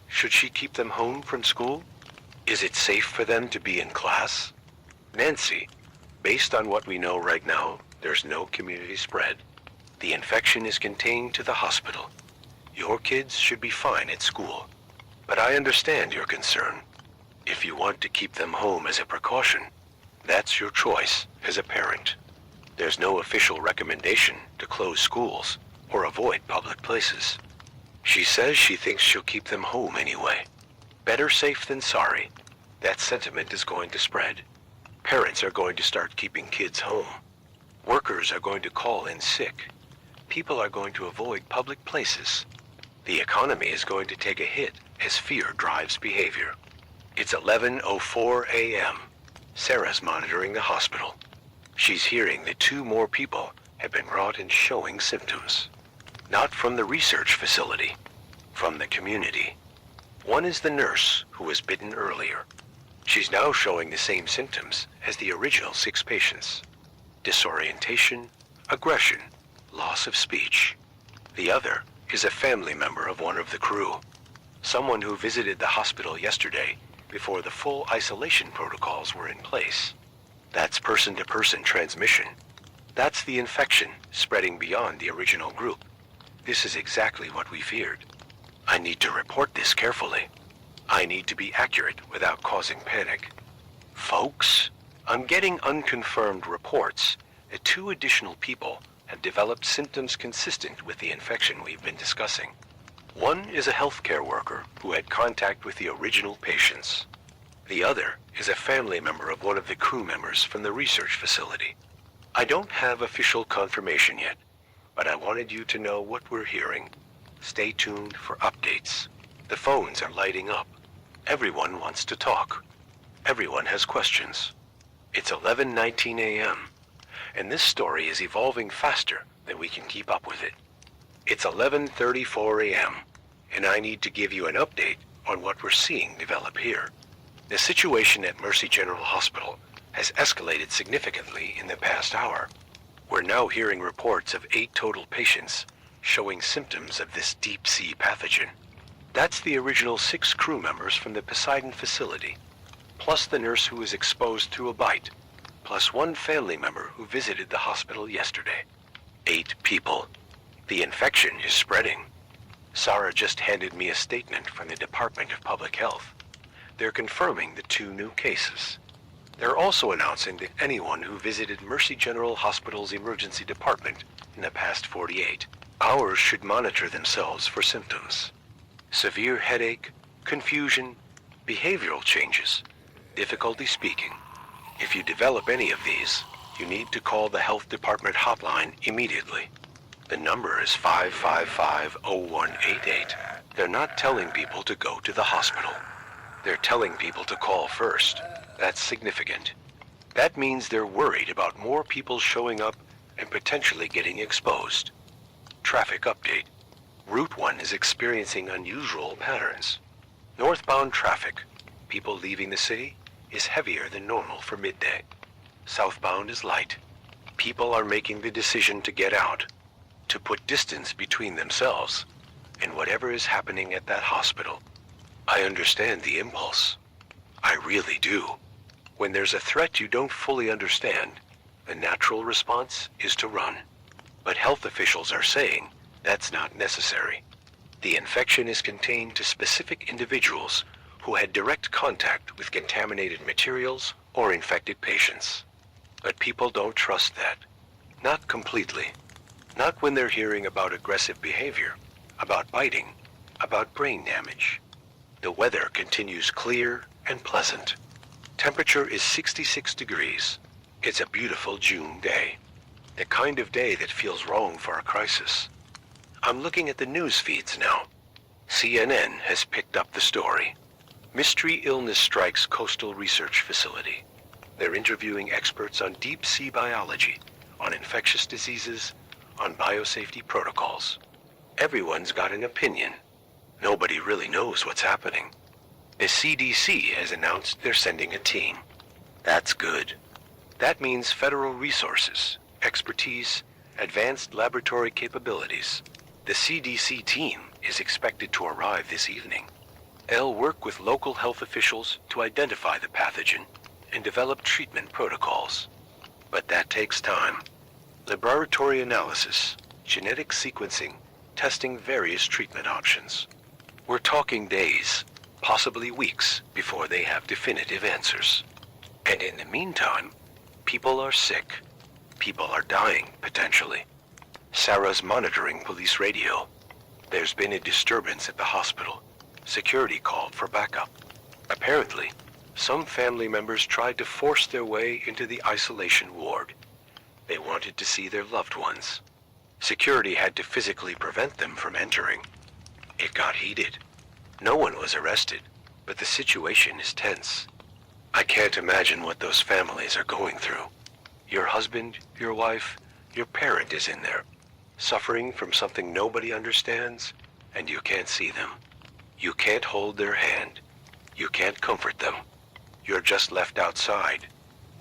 Should she keep them home from school? Is it safe for them to be in class? Nancy, based on what we know right now, there's no community spread. The infection is contained to the hospital. Your kids should be fine at school. But I understand your concern. If you want to keep them home as a precaution, that's your choice as a parent. There's no official recommendation to close schools or avoid public places. She says she thinks she'll keep them home anyway. Better safe than sorry. That sentiment is going to spread. Parents are going to start keeping kids home. Workers are going to call in sick. People are going to avoid public places. The economy is going to take a hit as fear drives behavior. It's 11:04 a.m. Sarah's monitoring the hospital. She's hearing that 2 more people have been brought in showing symptoms. Not from the research facility, from the community. One is the nurse who was bitten earlier. She's now showing the same symptoms as the original 6 patients. Disorientation, aggression, loss of speech. The other is a family member of one of the crew. Someone who visited the hospital yesterday before the full isolation protocols were in place. That's person-to-person transmission. That's the infection spreading beyond the original group. This is exactly what we feared. I need to report this carefully. I need to be accurate without causing panic. Folks, I'm getting unconfirmed reports that 2 additional people have developed symptoms consistent with the infection we've been discussing. One is a healthcare worker who had contact with the original patients. The other is a family member of one of the crew members from the research facility. I don't have official confirmation yet, but I wanted you to know what we're hearing. Stay tuned for updates. The phones are lighting up. Everyone wants to talk. Everyone has questions. It's 11:19 a.m., and this story is evolving faster than we can keep up with it. It's 11:34 a.m., and I need to give you an update on what we're seeing develop here. The situation at Mercy General Hospital has escalated significantly in the past hour. We're now hearing reports of 8 total patients showing symptoms of this deep-sea pathogen. That's the original 6 crew members from the Poseidon facility, plus the nurse who was exposed through a bite, plus 1 family member who visited the hospital yesterday. 8 people. The infection is spreading. Sarah just handed me a statement from the Department of Public Health. They're confirming the 2 new cases. They're also announcing that anyone who visited Mercy General Hospital's emergency department in the past 48 hours should monitor themselves for symptoms. Severe headache, confusion, behavioral changes, difficulty speaking. If you develop any of these, you need to call the health department hotline immediately. The number is 555-0188. They're not telling people to go to the hospital. They're telling people to call first. That's significant. That means they're worried about more people showing up and potentially getting exposed. Traffic update. Route 1 is experiencing unusual patterns. Northbound traffic, people leaving the city, is heavier than normal for midday. Southbound is light. People are making the decision to get out, to put distance between themselves and whatever is happening at that hospital. I understand the impulse. I really do. When there's a threat you don't fully understand, the natural response is to run. But health officials are saying that's not necessary. The infection is contained to specific individuals who had direct contact with contaminated materials or infected patients. But people don't trust that. Not completely. Not when they're hearing about aggressive behavior, about biting, about brain damage. The weather continues clear and pleasant. Temperature is 66 degrees. It's a beautiful June day. The kind of day that feels wrong for a crisis. I'm looking at the news feeds now. CNN has picked up the story. Mystery illness strikes coastal research facility. They're interviewing experts on deep sea biology, on infectious diseases, on biosafety protocols. Everyone's got an opinion. Nobody really knows what's happening. The CDC has announced they're sending a team. That's good. That means federal resources, expertise, advanced laboratory capabilities. The CDC team is expected to arrive this evening. They'll work with local health officials to identify the pathogen and develop treatment protocols. But that takes time. Laboratory analysis, genetic sequencing, testing various treatment options. We're talking days, possibly weeks, before they have definitive answers. And in the meantime, people are sick. People are dying, potentially. Sarah's monitoring police radio. There's been a disturbance at the hospital. Security called for backup. Apparently, some family members tried to force their way into the isolation ward. They wanted to see their loved ones. Security had to physically prevent them from entering. It got heated. No one was arrested, but the situation is tense. I can't imagine what those families are going through. Your husband, your wife, your parent is in there, suffering from something nobody understands, and you can't see them. You can't hold their hand. You can't comfort them. You're just left outside,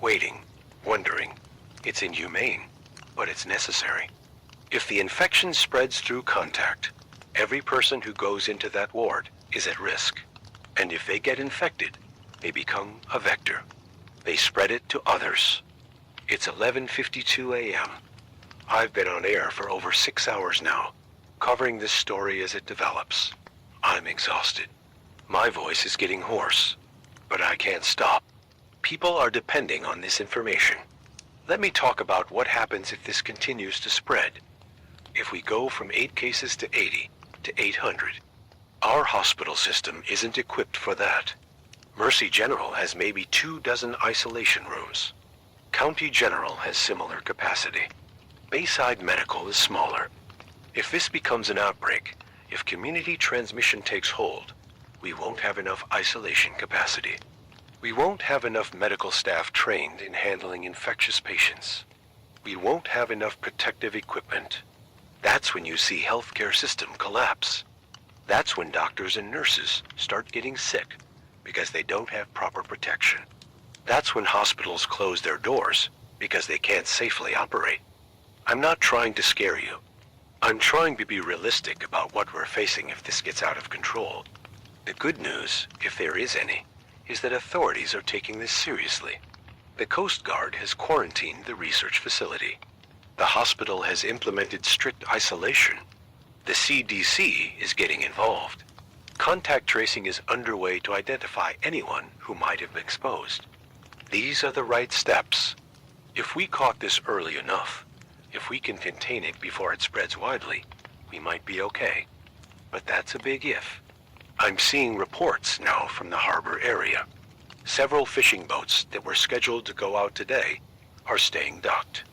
waiting, wondering. It's inhumane, but it's necessary. If the infection spreads through contact, every person who goes into that ward is at risk. And if they get infected, they become a vector. They spread it to others. It's 11:52 a.m. I've been on air for over 6 hours now, covering this story as it develops. I'm exhausted. My voice is getting hoarse, but I can't stop. People are depending on this information. Let me talk about what happens if this continues to spread. If we go from 8 cases to 80 to 800, our hospital system isn't equipped for that. Mercy General has maybe 24 isolation rooms. County General has similar capacity. Bayside Medical is smaller. If this becomes an outbreak, if community transmission takes hold, we won't have enough isolation capacity. We won't have enough medical staff trained in handling infectious patients. We won't have enough protective equipment. That's when you see healthcare system collapse. That's when doctors and nurses start getting sick because they don't have proper protection. That's when hospitals close their doors because they can't safely operate. I'm not trying to scare you. I'm trying to be realistic about what we're facing if this gets out of control. The good news, if there is any, is that authorities are taking this seriously. The Coast Guard has quarantined the research facility. The hospital has implemented strict isolation. The CDC is getting involved. Contact tracing is underway to identify anyone who might have been exposed. These are the right steps. If we caught this early enough, if we can contain it before it spreads widely, we might be okay. But that's a big if. I'm seeing reports now from the harbor area. Several fishing boats that were scheduled to go out today are staying docked.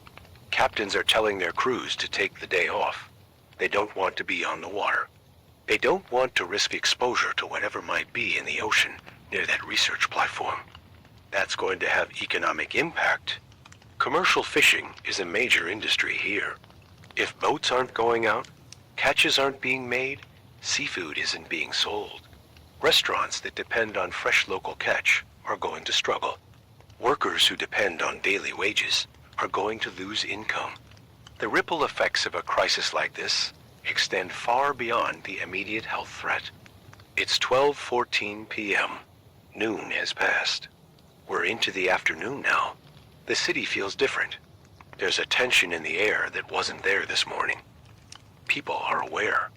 Captains are telling their crews to take the day off. They don't want to be on the water. They don't want to risk exposure to whatever might be in the ocean near that research platform. That's going to have economic impact. Commercial fishing is a major industry here. If boats aren't going out, catches aren't being made, seafood isn't being sold. Restaurants that depend on fresh local catch are going to struggle. Workers who depend on daily wages are going to lose income. The ripple effects of a crisis like this extend far beyond the immediate health threat. It's 12:14 p.m. Noon has passed. We're into the afternoon now. The city feels different. There's a tension in the air that wasn't there this morning. People are aware.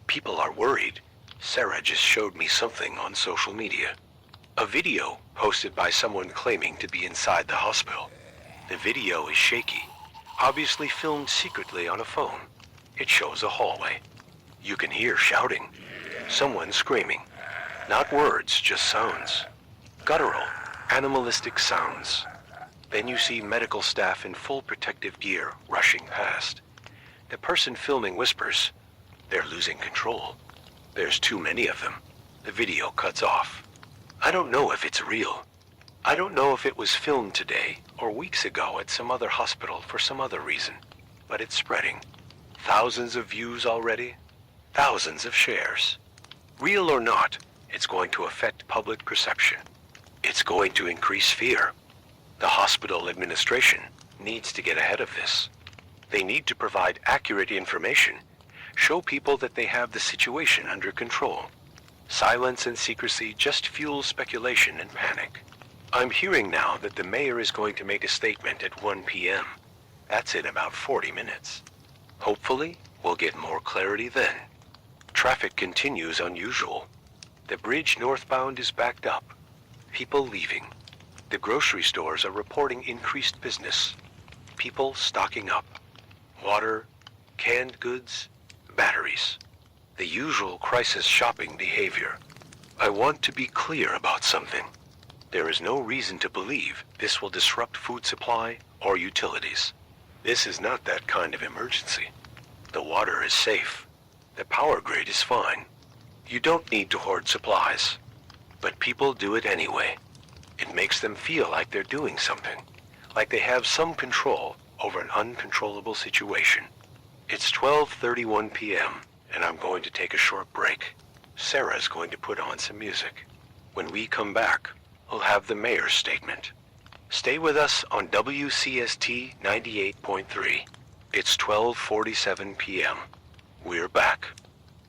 People are worried. Sarah just showed me something on social media. A video posted by someone claiming to be inside the hospital. The video is shaky, obviously filmed secretly on a phone. It shows a hallway. You can hear shouting. Someone screaming. Not words, just sounds. Guttural, animalistic sounds. Then you see medical staff in full protective gear rushing past. The person filming whispers, "They're losing control. There's too many of them." The video cuts off. I don't know if it's real. I don't know if it was filmed today or weeks ago at some other hospital for some other reason, but it's spreading. Thousands of views already, thousands of shares. Real or not, it's going to affect public perception. It's going to increase fear. The hospital administration needs to get ahead of this. They need to provide accurate information, show people that they have the situation under control. Silence and secrecy just fuel speculation and panic. I'm hearing now that the mayor is going to make a statement at 1 p.m. That's in about 40 minutes. Hopefully, we'll get more clarity then. Traffic continues unusual. The bridge northbound is backed up. People leaving. The grocery stores are reporting increased business. People stocking up. Water, canned goods, batteries. The usual crisis shopping behavior. I want to be clear about something. There is no reason to believe this will disrupt food supply or utilities. This is not that kind of emergency. The water is safe. The power grid is fine. You don't need to hoard supplies. But people do it anyway. It makes them feel like they're doing something, like they have some control over an uncontrollable situation. It's 12:31 p.m. and I'm going to take a short break. Sarah's going to put on some music. When we come back, we'll have the mayor's statement. Stay with us on WCST 98.3. It's 12:47 p.m. We're back.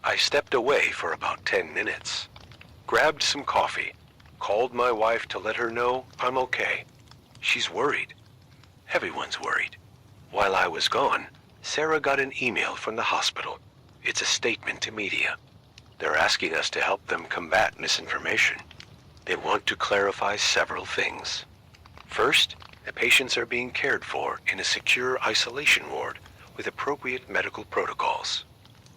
I stepped away for about 10 minutes. Grabbed some coffee. Called my wife to let her know I'm okay. She's worried. Everyone's worried. While I was gone, Sarah got an email from the hospital. It's a statement to media. They're asking us to help them combat misinformation. They want to clarify several things. First, the patients are being cared for in a secure isolation ward with appropriate medical protocols.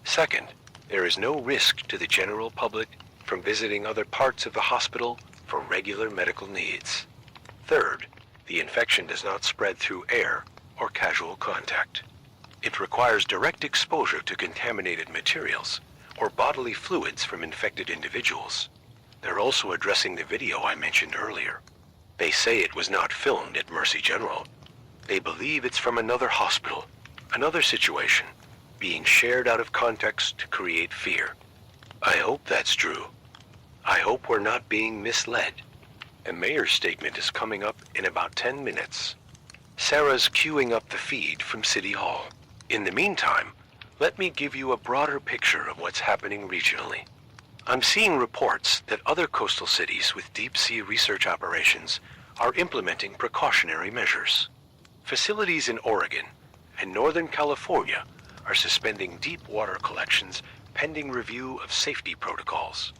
Second, there is no risk to the general public from visiting other parts of the hospital for regular medical needs. Third, The infection does not spread through air or casual contact. It requires direct exposure to contaminated materials or bodily fluids from infected individuals. They're also addressing the video I mentioned earlier. They say it was not filmed at Mercy General. They believe it's from another hospital, another situation, being shared out of context to create fear. I hope that's true. I hope we're not being misled. The mayor's statement is coming up in about 10 minutes. Sarah's queuing up the feed from City Hall. In the meantime, let me give you a broader picture of what's happening regionally. I'm seeing reports that other coastal cities with deep-sea research operations are implementing precautionary measures. Facilities in Oregon and Northern California are suspending deep water collections pending review of safety protocols.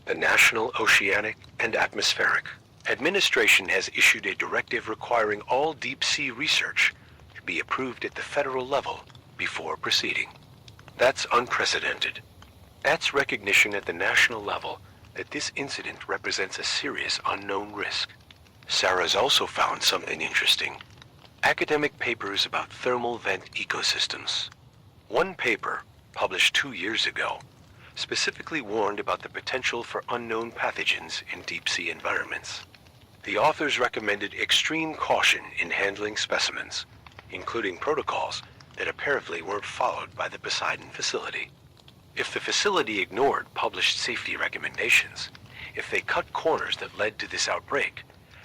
The National Oceanic and Atmospheric Administration has issued a directive requiring all deep-sea research to be approved at the federal level before proceeding. That's unprecedented. That's recognition at the national level that this incident represents a serious unknown risk. Sarah's also found something interesting. Academic papers about thermal vent ecosystems. One paper, published 2 years ago, specifically warned about the potential for unknown pathogens in deep-sea environments. The authors recommended extreme caution in handling specimens, including protocols that apparently weren't followed by the Poseidon facility. If the facility ignored published safety recommendations, if they cut corners that led to this outbreak,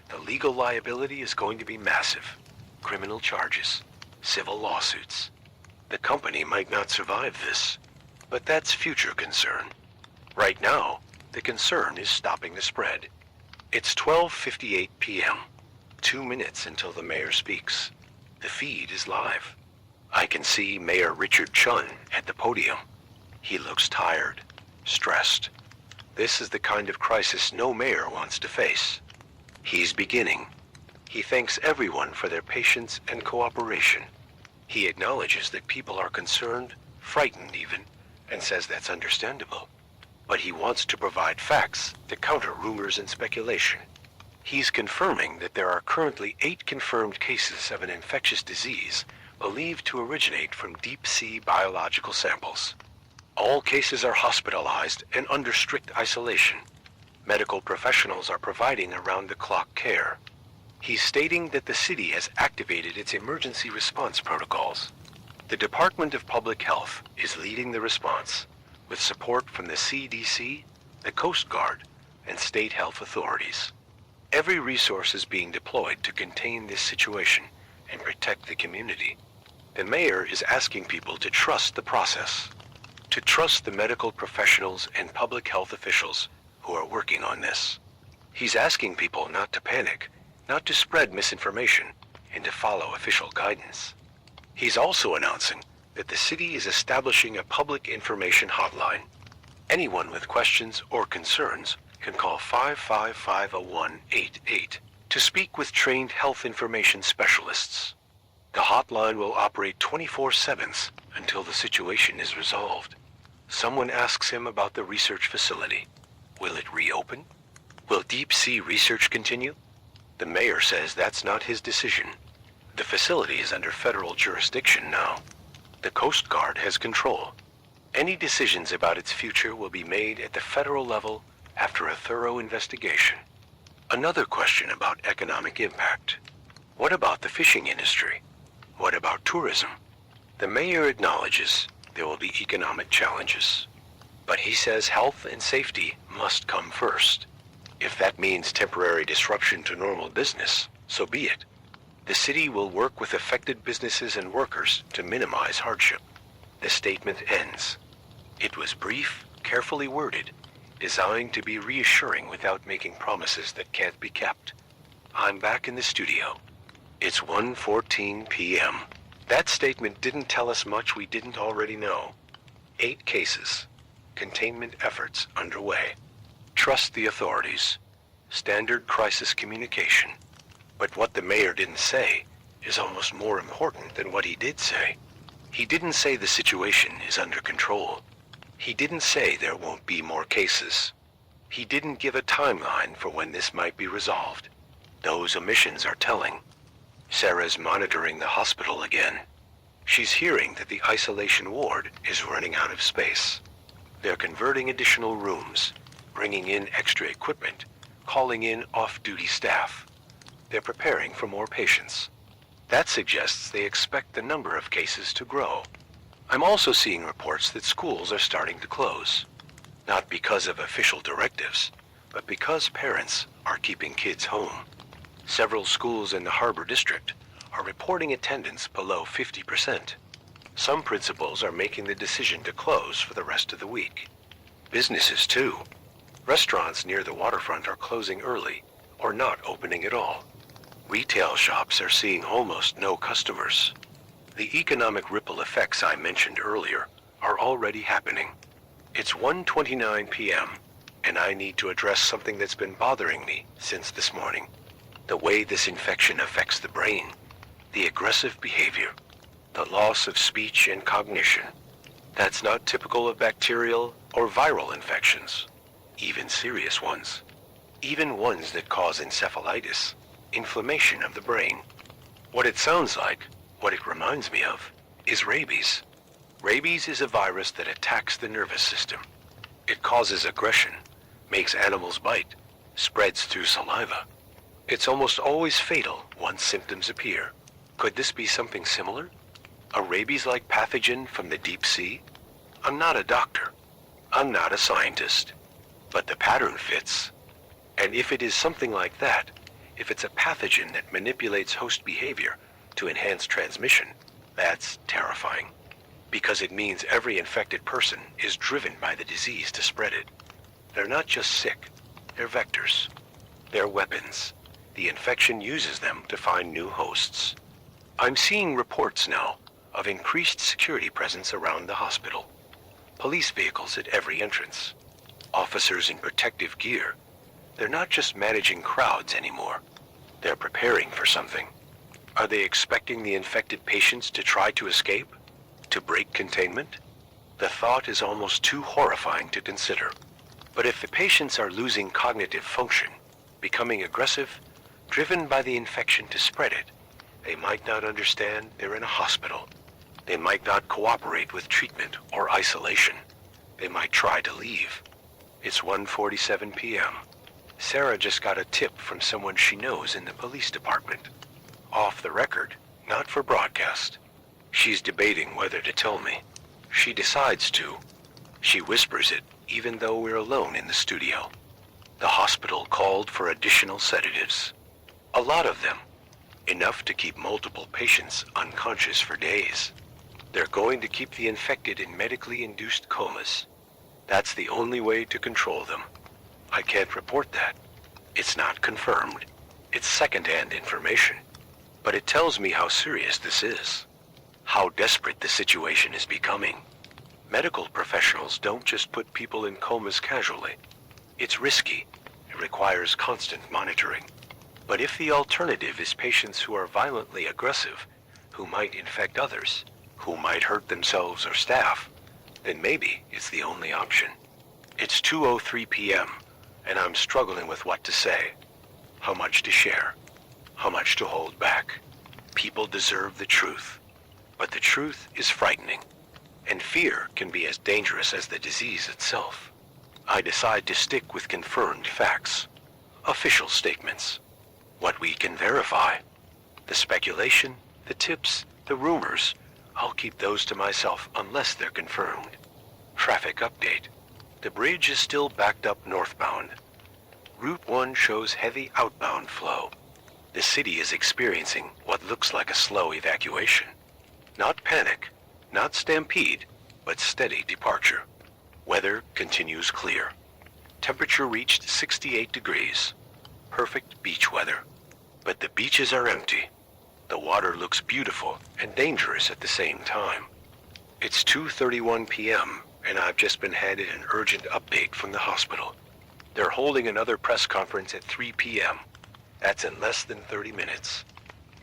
the legal liability is going to be massive. Criminal charges, civil lawsuits. The company might not survive this, but that's future concern. Right now, the concern is stopping the spread. It's 12:58 p.m., 2 minutes until the mayor speaks. The feed is live. I can see Mayor Richard Chun at the podium. He looks tired, stressed. This is the kind of crisis no mayor wants to face. He's beginning. He thanks everyone for their patience and cooperation. He acknowledges that people are concerned, frightened even, and says that's understandable. But he wants to provide facts to counter rumors and speculation. He's confirming that there are currently 8 confirmed cases of an infectious disease believed to originate from deep-sea biological samples. All cases are hospitalized and under strict isolation. Medical professionals are providing around-the-clock care. He's stating that the city has activated its emergency response protocols. The Department of Public Health is leading the response, with support from the CDC, the Coast Guard, and state health authorities. Every resource is being deployed to contain this situation and protect the community. The mayor is asking people to trust the process, to trust the medical professionals and public health officials who are working on this. He's asking people not to panic, not to spread misinformation, and to follow official guidance. He's also announcing that the city is establishing a public information hotline. Anyone with questions or concerns can call 555-0188 to speak with trained health information specialists. The hotline will operate 24/7 until the situation is resolved. Someone asks him about the research facility. Will it reopen? Will deep-sea research continue? The mayor says that's not his decision. The facility is under federal jurisdiction now. The Coast Guard has control. Any decisions about its future will be made at the federal level after a thorough investigation. Another question about economic impact. What about the fishing industry? What about tourism? The mayor acknowledges there will be economic challenges, but he says health and safety must come first. If that means temporary disruption to normal business, so be it. The city will work with affected businesses and workers to minimize hardship. The statement ends. It was brief, carefully worded, designed to be reassuring without making promises that can't be kept. I'm back in the studio. It's 1:14 p.m. That statement didn't tell us much we didn't already know. 8 cases. Containment efforts underway. Trust the authorities. Standard crisis communication. But what the mayor didn't say is almost more important than what he did say. He didn't say the situation is under control. He didn't say there won't be more cases. He didn't give a timeline for when this might be resolved. Those omissions are telling. Sarah's monitoring the hospital again. She's hearing that the isolation ward is running out of space. They're converting additional rooms, bringing in extra equipment, calling in off-duty staff. They're preparing for more patients. That suggests they expect the number of cases to grow. I'm also seeing reports that schools are starting to close. Not because of official directives, but because parents are keeping kids home. Several schools in the Harbor District are reporting attendance below 50%. Some principals are making the decision to close for the rest of the week. Businesses too. Restaurants near the waterfront are closing early or not opening at all. Retail shops are seeing almost no customers. The economic ripple effects I mentioned earlier are already happening. It's 1:29 p.m., and I need to address something that's been bothering me since this morning. The way this infection affects the brain, the aggressive behavior, the loss of speech and cognition. That's not typical of bacterial or viral infections, even serious ones. Even ones that cause encephalitis, inflammation of the brain. What it sounds like, what it reminds me of, is rabies. Rabies is a virus that attacks the nervous system. It causes aggression, makes animals bite, spreads through saliva. It's almost always fatal once symptoms appear. Could this be something similar? A rabies-like pathogen from the deep sea? I'm not a doctor. I'm not a scientist. But the pattern fits. And if it is something like that, if it's a pathogen that manipulates host behavior to enhance transmission, that's terrifying. Because it means every infected person is driven by the disease to spread it. They're not just sick, they're vectors. They're weapons. The infection uses them to find new hosts. I'm seeing reports now of increased security presence around the hospital. Police vehicles at every entrance. Officers in protective gear. They're not just managing crowds anymore. They're preparing for something. Are they expecting the infected patients to try to escape? To break containment? The thought is almost too horrifying to consider. But if the patients are losing cognitive function, becoming aggressive, driven by the infection to spread it, they might not understand they're in a hospital. They might not cooperate with treatment or isolation. They might try to leave. It's 1:47 p.m. Sarah just got a tip from someone she knows in the police department. Off the record, not for broadcast. She's debating whether to tell me. She decides to. She whispers it, even though we're alone in the studio. The hospital called for additional sedatives. A lot of them. Enough to keep multiple patients unconscious for days. They're going to keep the infected in medically induced comas. That's the only way to control them. I can't report that. It's not confirmed. It's second-hand information. But it tells me how serious this is. How desperate the situation is becoming. Medical professionals don't just put people in comas casually. It's risky. It requires constant monitoring. But if the alternative is patients who are violently aggressive, who might infect others, who might hurt themselves or staff, then maybe it's the only option. It's 2:03 p.m., and I'm struggling with what to say. How much to share? How much to hold back? People deserve the truth. But the truth is frightening, and fear can be as dangerous as the disease itself. I decide to stick with confirmed facts, official statements, what we can verify. The speculation, the tips, the rumors, I'll keep those to myself unless they're confirmed. Traffic update. The bridge is still backed up northbound. Route 1 shows heavy outbound flow. The city is experiencing what looks like a slow evacuation. Not panic, not stampede, but steady departure. Weather continues clear. Temperature reached 68 degrees. Perfect beach weather. But the beaches are empty. The water looks beautiful and dangerous at the same time. It's 2:31 p.m., and I've just been handed an urgent update from the hospital. They're holding another press conference at 3 p.m. That's in less than 30 minutes.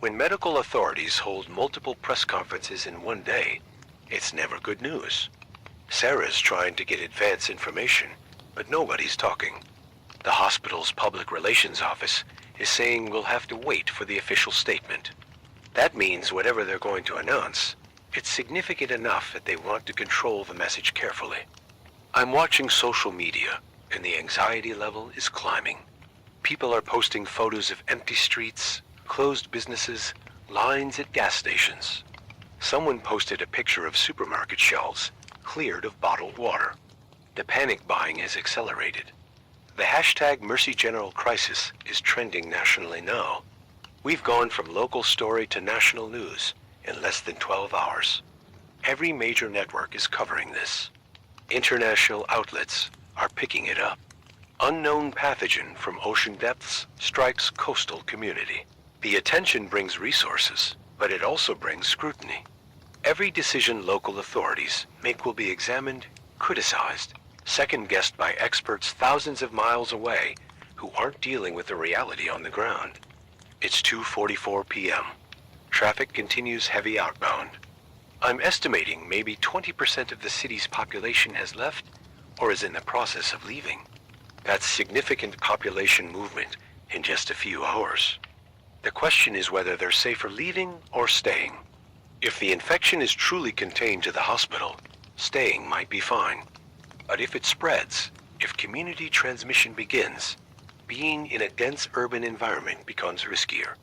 When medical authorities hold multiple press conferences in one day, it's never good news. Sarah's trying to get advance information, but nobody's talking. The hospital's public relations office is saying we'll have to wait for the official statement. That means whatever they're going to announce, it's significant enough that they want to control the message carefully. I'm watching social media, and the anxiety level is climbing. People are posting photos of empty streets, closed businesses, lines at gas stations. Someone posted a picture of supermarket shelves cleared of bottled water. The panic buying has accelerated. The hashtag Mercy General Crisis is trending nationally now. We've gone from local story to national news in less than 12 hours. Every major network is covering this. International outlets are picking it up. Unknown pathogen from ocean depths strikes coastal community. The attention brings resources, but it also brings scrutiny. Every decision local authorities make will be examined, criticized, second-guessed by experts thousands of miles away who aren't dealing with the reality on the ground. It's 2:44 p.m. Traffic continues heavy outbound. I'm estimating maybe 20% of the city's population has left or is in the process of leaving. That's significant population movement in just a few hours. The question is whether they're safer leaving or staying. If the infection is truly contained to the hospital, staying might be fine. But if it spreads, if community transmission begins, being in a dense urban environment becomes riskier.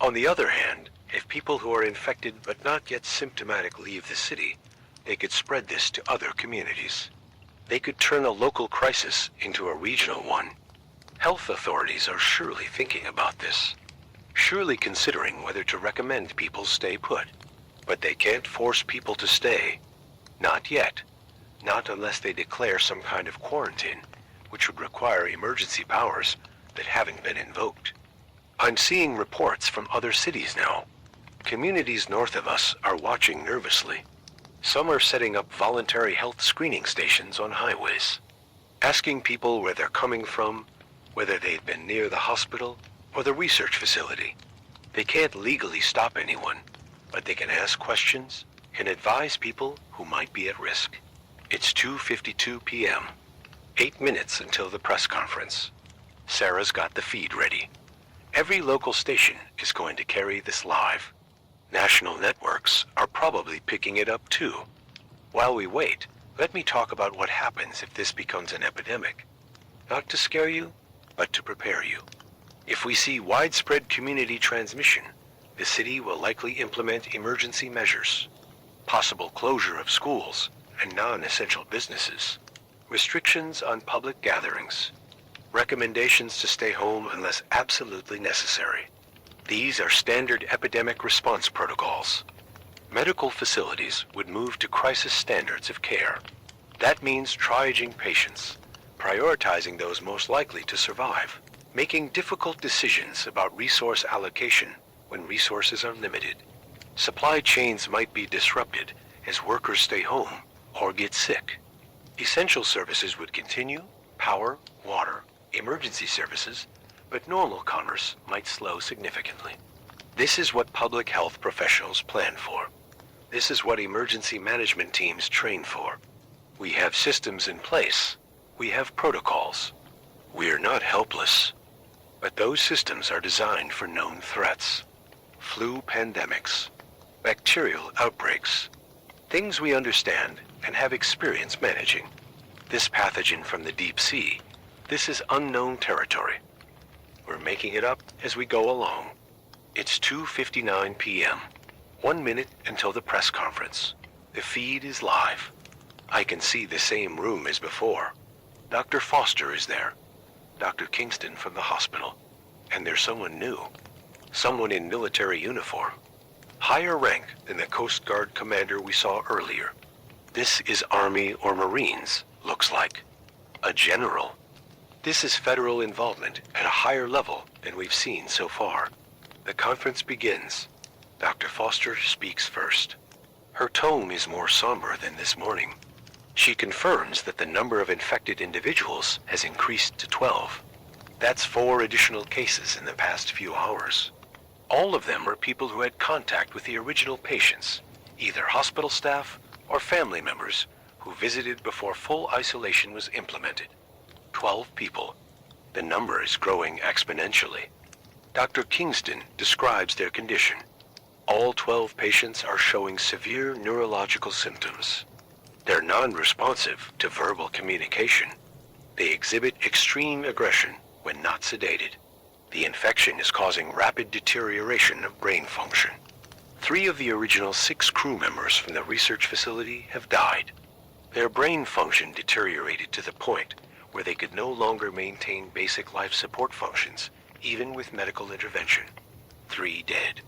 On the other hand, if people who are infected but not yet symptomatic leave the city, they could spread this to other communities. They could turn a local crisis into a regional one. Health authorities are surely thinking about this, surely considering whether to recommend people stay put. But they can't force people to stay. Not yet. Not unless they declare some kind of quarantine, which would require emergency powers that haven't been invoked. I'm seeing reports from other cities now. Communities north of us are watching nervously. Some are setting up voluntary health screening stations on highways, asking people where they're coming from, whether they've been near the hospital or the research facility. They can't legally stop anyone, but they can ask questions and advise people who might be at risk. It's 2:52 p.m. 8 minutes until the press conference. Sarah's got the feed ready. Every local station is going to carry this live. National networks are probably picking it up too. While we wait, let me talk about what happens if this becomes an epidemic. Not to scare you, but to prepare you. If we see widespread community transmission, the city will likely implement emergency measures. Possible closure of schools and non-essential businesses. Restrictions on public gatherings. Recommendations to stay home unless absolutely necessary. These are standard epidemic response protocols. Medical facilities would move to crisis standards of care. That means triaging patients, prioritizing those most likely to survive, making difficult decisions about resource allocation when resources are limited. Supply chains might be disrupted as workers stay home or get sick. Essential services would continue, power, water, emergency services, but normal commerce might slow significantly. This is what public health professionals plan for. This is what emergency management teams train for. We have systems in place. We have protocols. We're not helpless. But those systems are designed for known threats. Flu pandemics, bacterial outbreaks, things we understand and have experience managing. This pathogen from the deep sea, this is unknown territory. We're making it up as we go along. It's 2:59 p.m. 1 minute until the press conference. The feed is live. I can see the same room as before. Dr. Foster is there. Dr. Kingston from the hospital. And there's someone new. Someone in military uniform. Higher rank than the Coast Guard commander we saw earlier. This is Army or Marines, looks like. A general. This is federal involvement at a higher level than we've seen so far. The conference begins. Dr. Foster speaks first. Her tone is more somber than this morning. She confirms that the number of infected individuals has increased to 12. That's 4 additional cases in the past few hours. All of them are people who had contact with the original patients, either hospital staff or family members who visited before full isolation was implemented. 12 people. The number is growing exponentially. Dr. Kingston describes their condition. All 12 patients are showing severe neurological symptoms. They're non-responsive to verbal communication. They exhibit extreme aggression when not sedated. The infection is causing rapid deterioration of brain function. 3 of the original 6 crew members from the research facility have died. Their brain function deteriorated to the point where they could no longer maintain basic life support functions, even with medical intervention. 3 dead.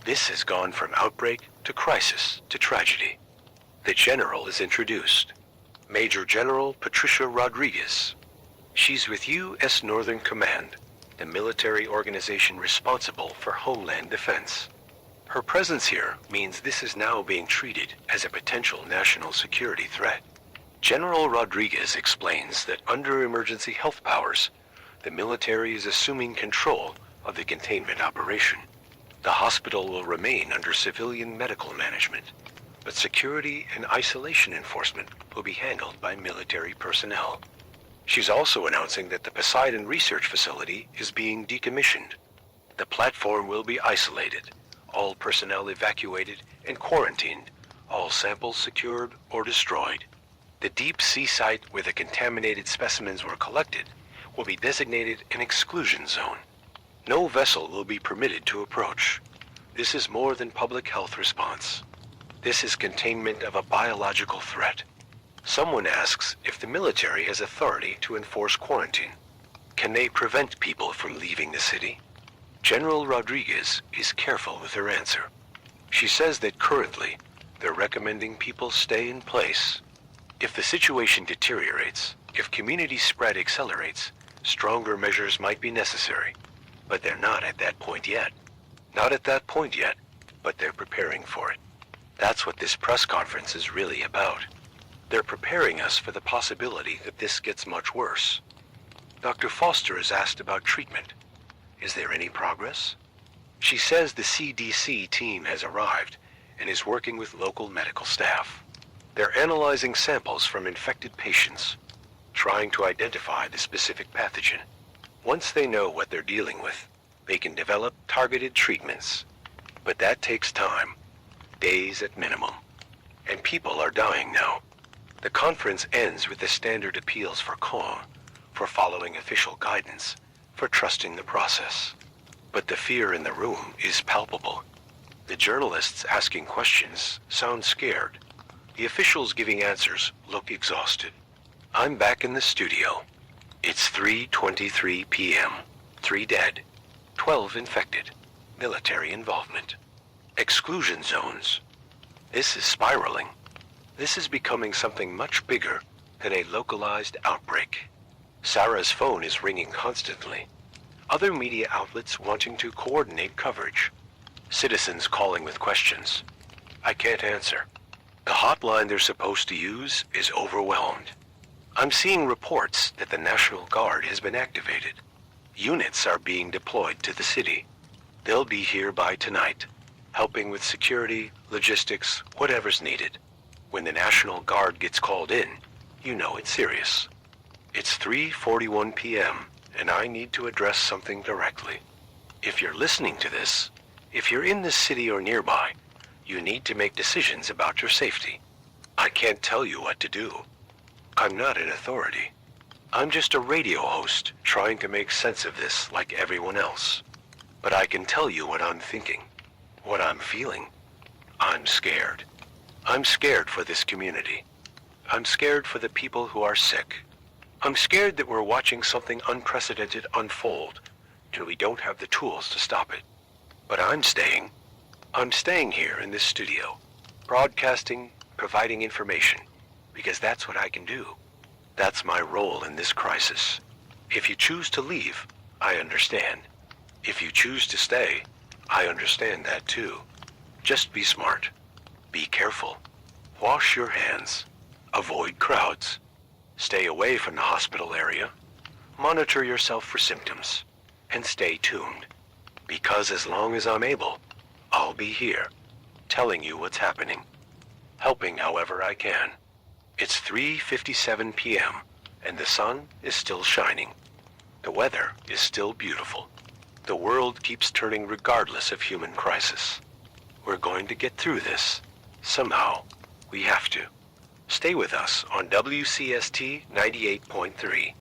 This has gone from outbreak to crisis to tragedy. The general is introduced. Major General Patricia Rodriguez. She's with U.S. Northern Command, the military organization responsible for homeland defense. Her presence here means this is now being treated as a potential national security threat. General Rodriguez explains that under emergency health powers, the military is assuming control of the containment operation. The hospital will remain under civilian medical management, but security and isolation enforcement will be handled by military personnel. She's also announcing that the Poseidon Research Facility is being decommissioned. The platform will be isolated, all personnel evacuated and quarantined, all samples secured or destroyed. The deep sea site where the contaminated specimens were collected will be designated an exclusion zone. No vessel will be permitted to approach. This is more than public health response. This is containment of a biological threat. Someone asks if the military has authority to enforce quarantine. Can they prevent people from leaving the city? General Rodriguez is careful with her answer. She says that currently, they're recommending people stay in place. If the situation deteriorates, if community spread accelerates, stronger measures might be necessary. But they're not at that point yet. Not at that point yet, but they're preparing for it. That's what this press conference is really about. They're preparing us for the possibility that this gets much worse. Dr. Foster is asked about treatment. Is there any progress? She says the CDC team has arrived and is working with local medical staff. They're analyzing samples from infected patients, trying to identify the specific pathogen. Once they know what they're dealing with, they can develop targeted treatments. But that takes time, days at minimum. And people are dying now. The conference ends with the standard appeals for calm, for following official guidance, for trusting the process. But the fear in the room is palpable. The journalists asking questions sound scared. The officials giving answers look exhausted. I'm back in the studio. It's 3:23 p.m. 3 dead, 12 infected. Military involvement. Exclusion zones. This is spiraling. This is becoming something much bigger than a localized outbreak. Sarah's phone is ringing constantly. Other media outlets wanting to coordinate coverage. Citizens calling with questions. I can't answer. The hotline they're supposed to use is overwhelmed. I'm seeing reports that the National Guard has been activated. Units are being deployed to the city. They'll be here by tonight, helping with security, logistics, whatever's needed. When the National Guard gets called in, you know it's serious. It's 3:41 p.m., and I need to address something directly. If you're listening to this, if you're in this city or nearby, you need to make decisions about your safety. I can't tell you what to do. I'm not an authority. I'm just a radio host trying to make sense of this like everyone else. But I can tell you what I'm thinking, what I'm feeling. I'm scared. I'm scared for this community. I'm scared for the people who are sick. I'm scared that we're watching something unprecedented unfold, and we don't have the tools to stop it. But I'm staying. I'm staying here in this studio, broadcasting, providing information, because that's what I can do. That's my role in this crisis. If you choose to leave, I understand. If you choose to stay, I understand that too. Just be smart. Be careful. Wash your hands. Avoid crowds. Stay away from the hospital area. Monitor yourself for symptoms. And stay tuned. Because as long as I'm able, I'll be here, telling you what's happening. Helping however I can. It's 3:57 p.m., and the sun is still shining. The weather is still beautiful. The world keeps turning regardless of human crisis. We're going to get through this. Somehow. We have to. Stay with us on WCST 98.3.